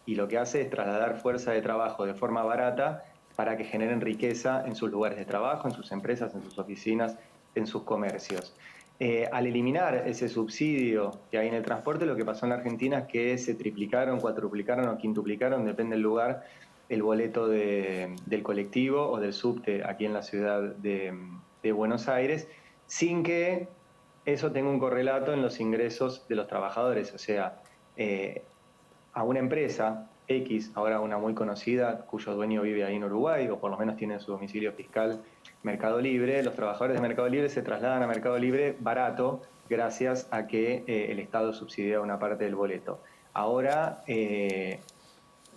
D: Y lo que hace es trasladar fuerza de trabajo de forma barata para que generen riqueza en sus lugares de trabajo, en sus empresas, en sus oficinas, en sus comercios. Al eliminar ese subsidio que hay en el transporte, lo que pasó en la Argentina es que se triplicaron, cuadruplicaron o quintuplicaron, depende del lugar, el boleto del colectivo o del subte aquí en la ciudad de Buenos Aires, sin que eso tenga un correlato en los ingresos de los trabajadores. O sea, a una empresa X, ahora una muy conocida, cuyo dueño vive ahí en Uruguay, o por lo menos tiene su domicilio fiscal Mercado Libre, los trabajadores de Mercado Libre se trasladan a Mercado Libre barato gracias a que el Estado subsidia una parte del boleto. Ahora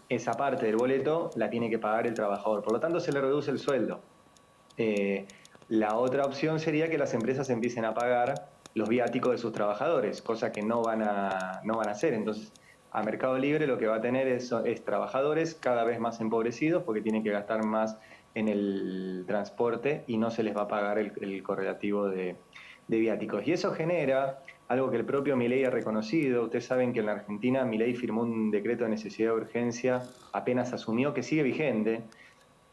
D: esa parte del boleto la tiene que pagar el trabajador, por lo tanto se le reduce el sueldo. La otra opción sería que las empresas empiecen a pagar los viáticos de sus trabajadores, cosa que no van a hacer. Entonces, a Mercado Libre lo que va a tener es trabajadores cada vez más empobrecidos porque tienen que gastar más en el transporte y no se les va a pagar el correlativo de viáticos. Y eso genera algo que el propio Milei ha reconocido. Ustedes saben que en la Argentina Milei firmó un decreto de necesidad de urgencia, apenas asumió, que sigue vigente,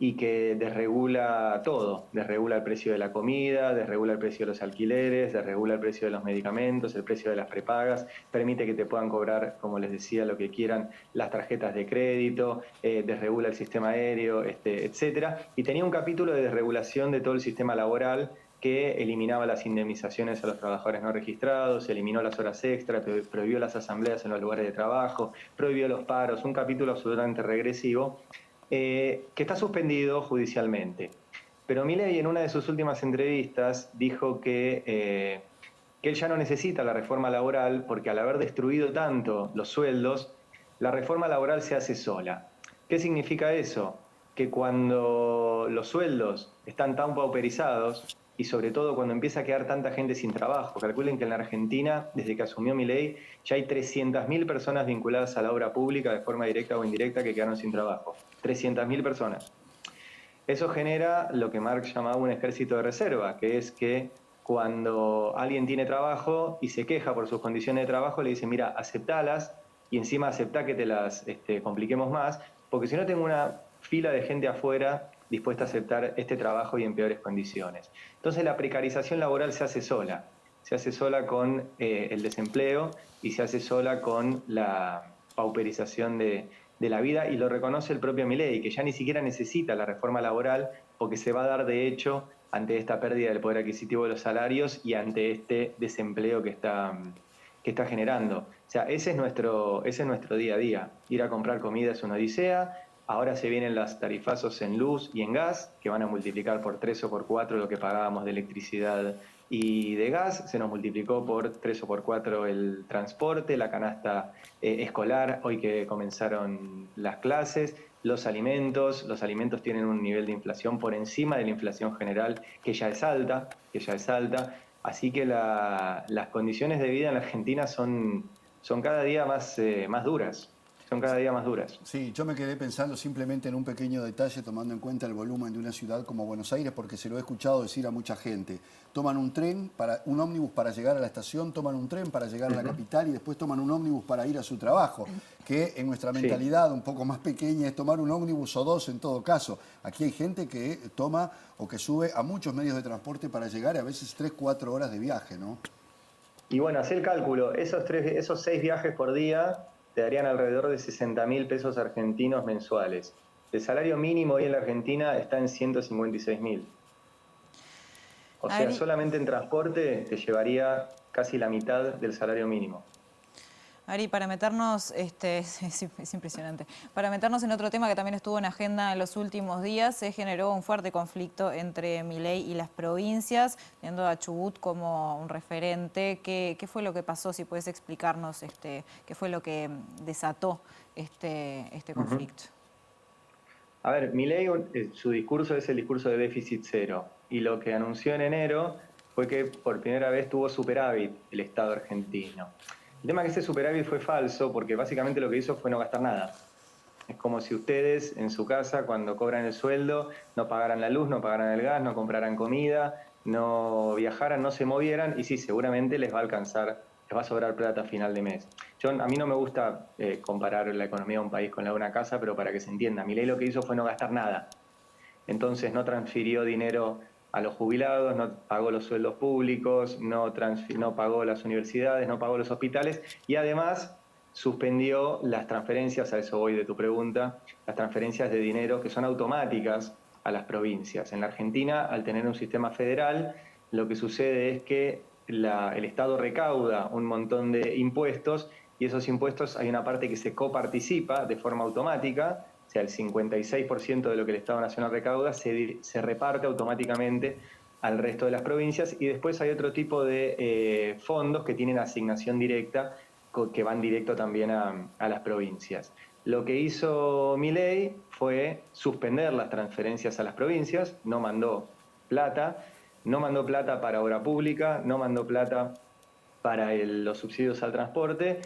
D: y que desregula todo, desregula el precio de la comida, desregula el precio de los alquileres, desregula el precio de los medicamentos, el precio de las prepagas, permite que te puedan cobrar, como les decía, lo que quieran, las tarjetas de crédito, desregula el sistema aéreo, etcétera. Y tenía un capítulo de desregulación de todo el sistema laboral que eliminaba las indemnizaciones a los trabajadores no registrados, eliminó las horas extras, prohibió las asambleas en los lugares de trabajo, prohibió los paros, un capítulo absolutamente regresivo, que está suspendido judicialmente. Pero Milei en una de sus últimas entrevistas dijo que él ya no necesita la reforma laboral porque al haber destruido tanto los sueldos, la reforma laboral se hace sola. ¿Qué significa eso? Que cuando los sueldos están tan pauperizados y sobre todo cuando empieza a quedar tanta gente sin trabajo, calculen que en la Argentina, desde que asumió Milei, ya hay 300.000 personas vinculadas a la obra pública de forma directa o indirecta que quedaron sin trabajo. 300.000 personas. Eso genera lo que Marx llamaba un ejército de reserva, que es que cuando alguien tiene trabajo y se queja por sus condiciones de trabajo, le dicen, mira, aceptalas y encima aceptá que te las compliquemos más, porque si no tengo una fila de gente afuera dispuesta a aceptar este trabajo y en peores condiciones. Entonces la precarización laboral se hace sola con el desempleo y se hace sola con la pauperización de la vida, y lo reconoce el propio Milei, que ya ni siquiera necesita la reforma laboral porque se va a dar de hecho ante esta pérdida del poder adquisitivo de los salarios y ante este desempleo que está generando. O sea, ese es nuestro día a día. Ir a comprar comida es una odisea. Ahora se vienen los tarifazos en luz y en gas, que van a multiplicar por 3 o por 4 lo que pagábamos de electricidad y de gas. Se nos multiplicó por 3 o por 4 el transporte, la canasta escolar, hoy que comenzaron las clases, los alimentos tienen un nivel de inflación por encima de la inflación general, que ya es alta. Así que las condiciones de vida en la Argentina son cada día más duras. Son cada día más duras.
A: Sí, yo me quedé pensando simplemente en un pequeño detalle, tomando en cuenta el volumen de una ciudad como Buenos Aires, porque se lo he escuchado decir a mucha gente. Toman un ómnibus para llegar a la estación, toman un tren para llegar a la capital y después toman un ómnibus para ir a su trabajo, que en nuestra mentalidad un poco más pequeña es tomar un ómnibus o dos en todo caso. Aquí hay gente que toma o que sube a muchos medios de transporte para llegar, a veces 3, 4 horas de viaje, ¿no?
D: Y bueno, hacé el cálculo, esos 6 viajes por día te darían alrededor de 60.000 pesos argentinos mensuales. El salario mínimo hoy en la Argentina está en 156.000. O sea,
B: Ari,
D: solamente en transporte te llevaría casi la mitad del salario mínimo.
B: Ari, para meternos, es impresionante, para meternos en otro tema que también estuvo en agenda en los últimos días, se generó un fuerte conflicto entre Milei y las provincias, viendo a Chubut como un referente. ¿Qué fue lo que pasó? Si puedes explicarnos qué fue lo que desató este conflicto.
D: A ver, Milei, su discurso es el discurso de déficit cero, y lo que anunció en enero fue que por primera vez tuvo superávit el Estado argentino. El tema es que ese superávit fue falso porque básicamente lo que hizo fue no gastar nada. Es como si ustedes en su casa, cuando cobran el sueldo, no pagaran la luz, no pagaran el gas, no compraran comida, no viajaran, no se movieran, y sí, seguramente les va a alcanzar, les va a sobrar plata a final de mes. A mí no me gusta comparar la economía de un país con la de una casa, pero para que se entienda, Milei lo que hizo fue no gastar nada. Entonces no transfirió dinero a los jubilados, no pagó los sueldos públicos, no pagó las universidades, no pagó los hospitales, y además suspendió las transferencias, a eso voy de tu pregunta, las transferencias de dinero que son automáticas a las provincias. En la Argentina, al tener un sistema federal, lo que sucede es que el Estado recauda un montón de impuestos, y esos impuestos hay una parte que se coparticipa de forma automática. O sea, el 56% de lo que el Estado Nacional recauda se reparte automáticamente al resto de las provincias, y después hay otro tipo de fondos que tienen asignación directa, que van directo también a las provincias. Lo que hizo Milei fue suspender las transferencias a las provincias, no mandó plata para obra pública, no mandó plata para los subsidios al transporte,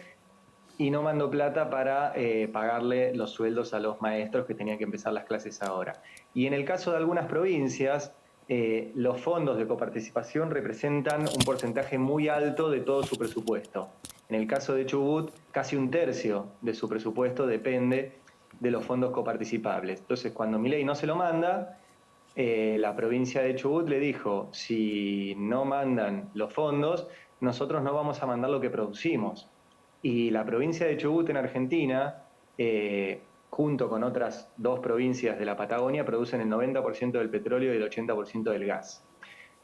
D: y no mandó plata para pagarle los sueldos a los maestros que tenían que empezar las clases ahora. Y en el caso de algunas provincias, los fondos de coparticipación representan un porcentaje muy alto de todo su presupuesto. En el caso de Chubut, casi un tercio de su presupuesto depende de los fondos coparticipables. Entonces, cuando Milei no se lo manda, la provincia de Chubut le dijo, si no mandan los fondos, nosotros no vamos a mandar lo que producimos. Y la provincia de Chubut en Argentina, junto con otras 2 provincias de la Patagonia, producen el 90% del petróleo y el 80% del gas.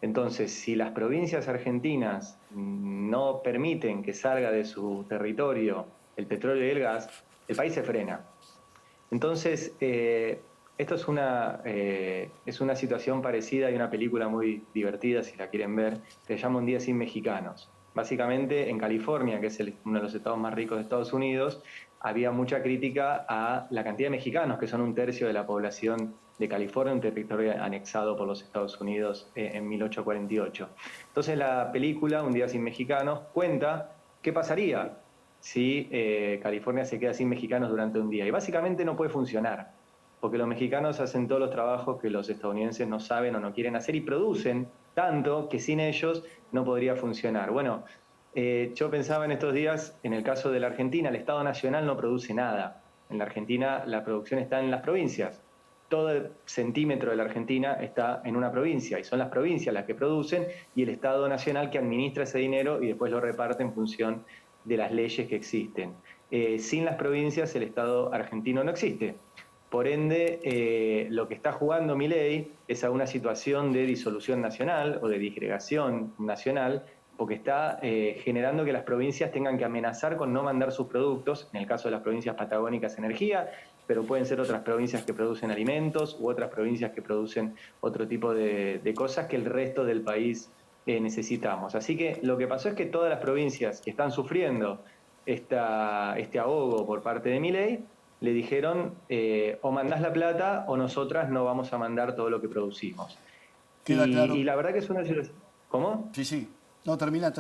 D: Entonces, si las provincias argentinas no permiten que salga de su territorio el petróleo y el gas, el país se frena. Entonces, esto es una situación parecida. Hay una película muy divertida, si la quieren ver, que se llama Un día sin mexicanos. Básicamente, en California, que es uno de los estados más ricos de Estados Unidos, había mucha crítica a la cantidad de mexicanos, que son un tercio de la población de California, un territorio anexado por los Estados Unidos en 1848. Entonces la película, Un día sin mexicanos, cuenta qué pasaría si California se queda sin mexicanos durante un día. Y básicamente no puede funcionar, porque los mexicanos hacen todos los trabajos que los estadounidenses no saben o no quieren hacer y producen tanto que sin ellos no podría funcionar. Bueno, yo pensaba en estos días, en el caso de la Argentina, el Estado Nacional no produce nada. En la Argentina la producción está en las provincias. Todo el centímetro de la Argentina está en una provincia y son las provincias las que producen y el Estado Nacional que administra ese dinero y después lo reparte en función de las leyes que existen. Sin las provincias el Estado argentino no existe. Por ende, lo que está jugando Milei es a una situación de disolución nacional o de disgregación nacional, porque está generando que las provincias tengan que amenazar con no mandar sus productos, en el caso de las provincias patagónicas energía, pero pueden ser otras provincias que producen alimentos u otras provincias que producen otro tipo de cosas que el resto del país necesitamos. Así que lo que pasó es que todas las provincias que están sufriendo este ahogo por parte de Milei le dijeron o mandás la plata o nosotras no vamos a mandar todo lo que producimos.
A: Queda claro.
D: Y la verdad que es una situación... ¿Cómo?
A: Sí, sí. No, termina,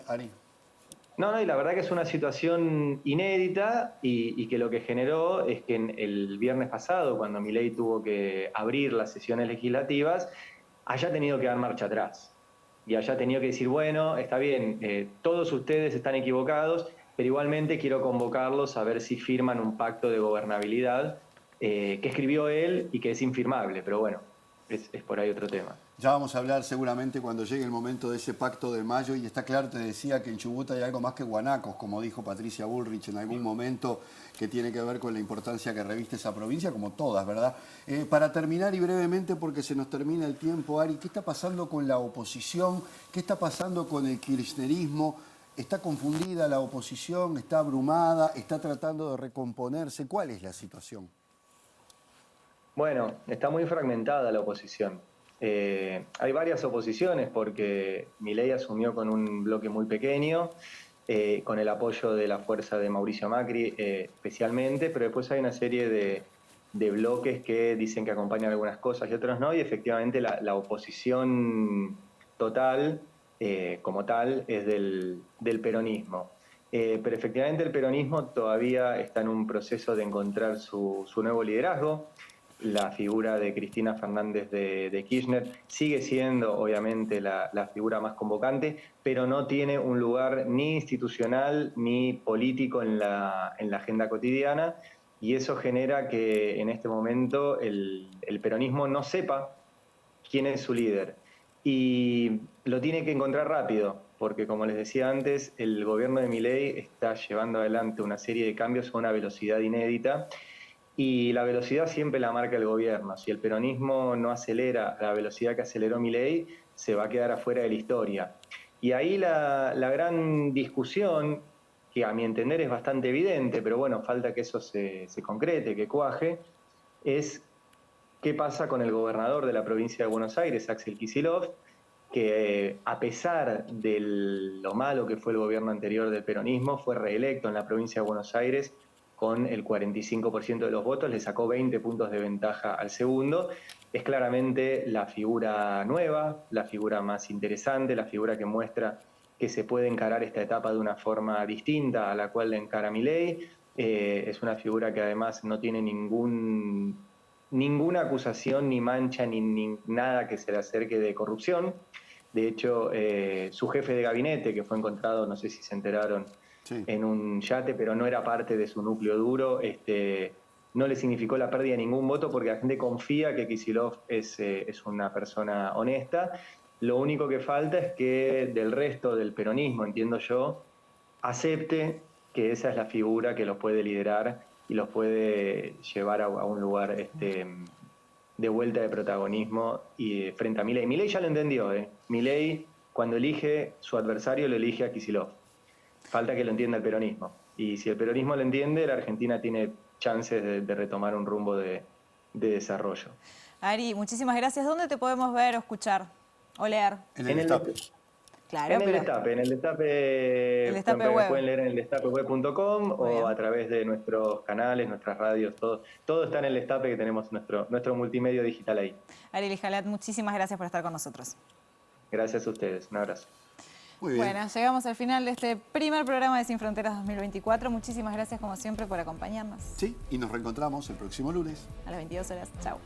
A: Ari.
D: No, no, y la verdad que es una situación inédita y que lo que generó es que el viernes pasado, cuando Milei tuvo que abrir las sesiones legislativas, haya tenido que dar marcha atrás y haya tenido que decir, bueno, está bien, todos ustedes están equivocados, pero igualmente quiero convocarlos a ver si firman un pacto de gobernabilidad que escribió él y que es infirmable, pero bueno, es por ahí otro tema.
A: Ya vamos a hablar seguramente cuando llegue el momento de ese pacto de mayo y está claro, te decía que en Chubut hay algo más que guanacos, como dijo Patricia Bullrich en algún momento, que tiene que ver con la importancia que reviste esa provincia, como todas, ¿verdad? Para terminar y brevemente, porque se nos termina el tiempo, Ari, ¿qué está pasando con la oposición? ¿Qué está pasando con el kirchnerismo? ¿Está confundida la oposición? ¿Está abrumada? ¿Está tratando de recomponerse? ¿Cuál es la situación?
D: Bueno, está muy fragmentada la oposición. Hay varias oposiciones porque Milei asumió con un bloque muy pequeño, con el apoyo de la fuerza de Mauricio Macri especialmente, pero después hay una serie de bloques que dicen que acompañan algunas cosas y otros no, y efectivamente la oposición total, como tal, es del peronismo. Pero efectivamente el peronismo todavía está en un proceso de encontrar su nuevo liderazgo. La figura de Cristina Fernández de Kirchner sigue siendo obviamente la figura más convocante, pero no tiene un lugar ni institucional ni político en la agenda cotidiana, y eso genera que en este momento el peronismo no sepa quién es su líder. Y lo tiene que encontrar rápido, porque como les decía antes, el gobierno de Milei está llevando adelante una serie de cambios a una velocidad inédita y la velocidad siempre la marca el gobierno. Si el peronismo no acelera a la velocidad que aceleró Milei, se va a quedar afuera de la historia. Y ahí la gran discusión, que a mi entender es bastante evidente, pero bueno, falta que eso se concrete, que cuaje, es qué pasa con el gobernador de la provincia de Buenos Aires, Axel Kicillof, que a pesar de lo malo que fue el gobierno anterior del peronismo, fue reelecto en la provincia de Buenos Aires con el 45% de los votos, le sacó 20 puntos de ventaja al segundo. Es claramente la figura nueva, la figura más interesante, la figura que muestra que se puede encarar esta etapa de una forma distinta a la cual le encara Milei. Es una figura que además no tiene ninguna acusación, ni mancha, ni nada que se le acerque de corrupción. De hecho, su jefe de gabinete, que fue encontrado, no sé si se enteraron,
A: Sí.
D: en un yate, pero no era parte de su núcleo duro, no le significó la pérdida de ningún voto porque la gente confía que Kicillof es una persona honesta. Lo único que falta es que del resto del peronismo, entiendo yo, acepte que esa es la figura que los puede liderar y los puede llevar a un lugar de vuelta de protagonismo y frente a Milei. Milei ya lo entendió, ¿eh? Milei, cuando elige su adversario, lo elige a Kicillof. Falta que lo entienda el peronismo. Y si el peronismo lo entiende, la Argentina tiene chances de retomar un rumbo de desarrollo.
B: Ari, muchísimas gracias. ¿Dónde te podemos ver o escuchar o leer?
A: En el destape.
B: Claro,
D: en el destape
B: web.
D: pueden leer en el destapeweb.com
B: Bien.
D: o a través de nuestros canales, nuestras radios, todo está en el destape, que tenemos nuestro multimedio digital ahí.
B: Ari Lijalat, muchísimas gracias por estar con nosotros.
D: Gracias a ustedes, un abrazo.
A: Muy bien.
B: Bueno, llegamos al final de este primer programa de Sin Fronteras 2024. Muchísimas gracias como siempre por acompañarnos.
A: Sí, y nos reencontramos el próximo lunes.
B: A las 22 horas. Chao.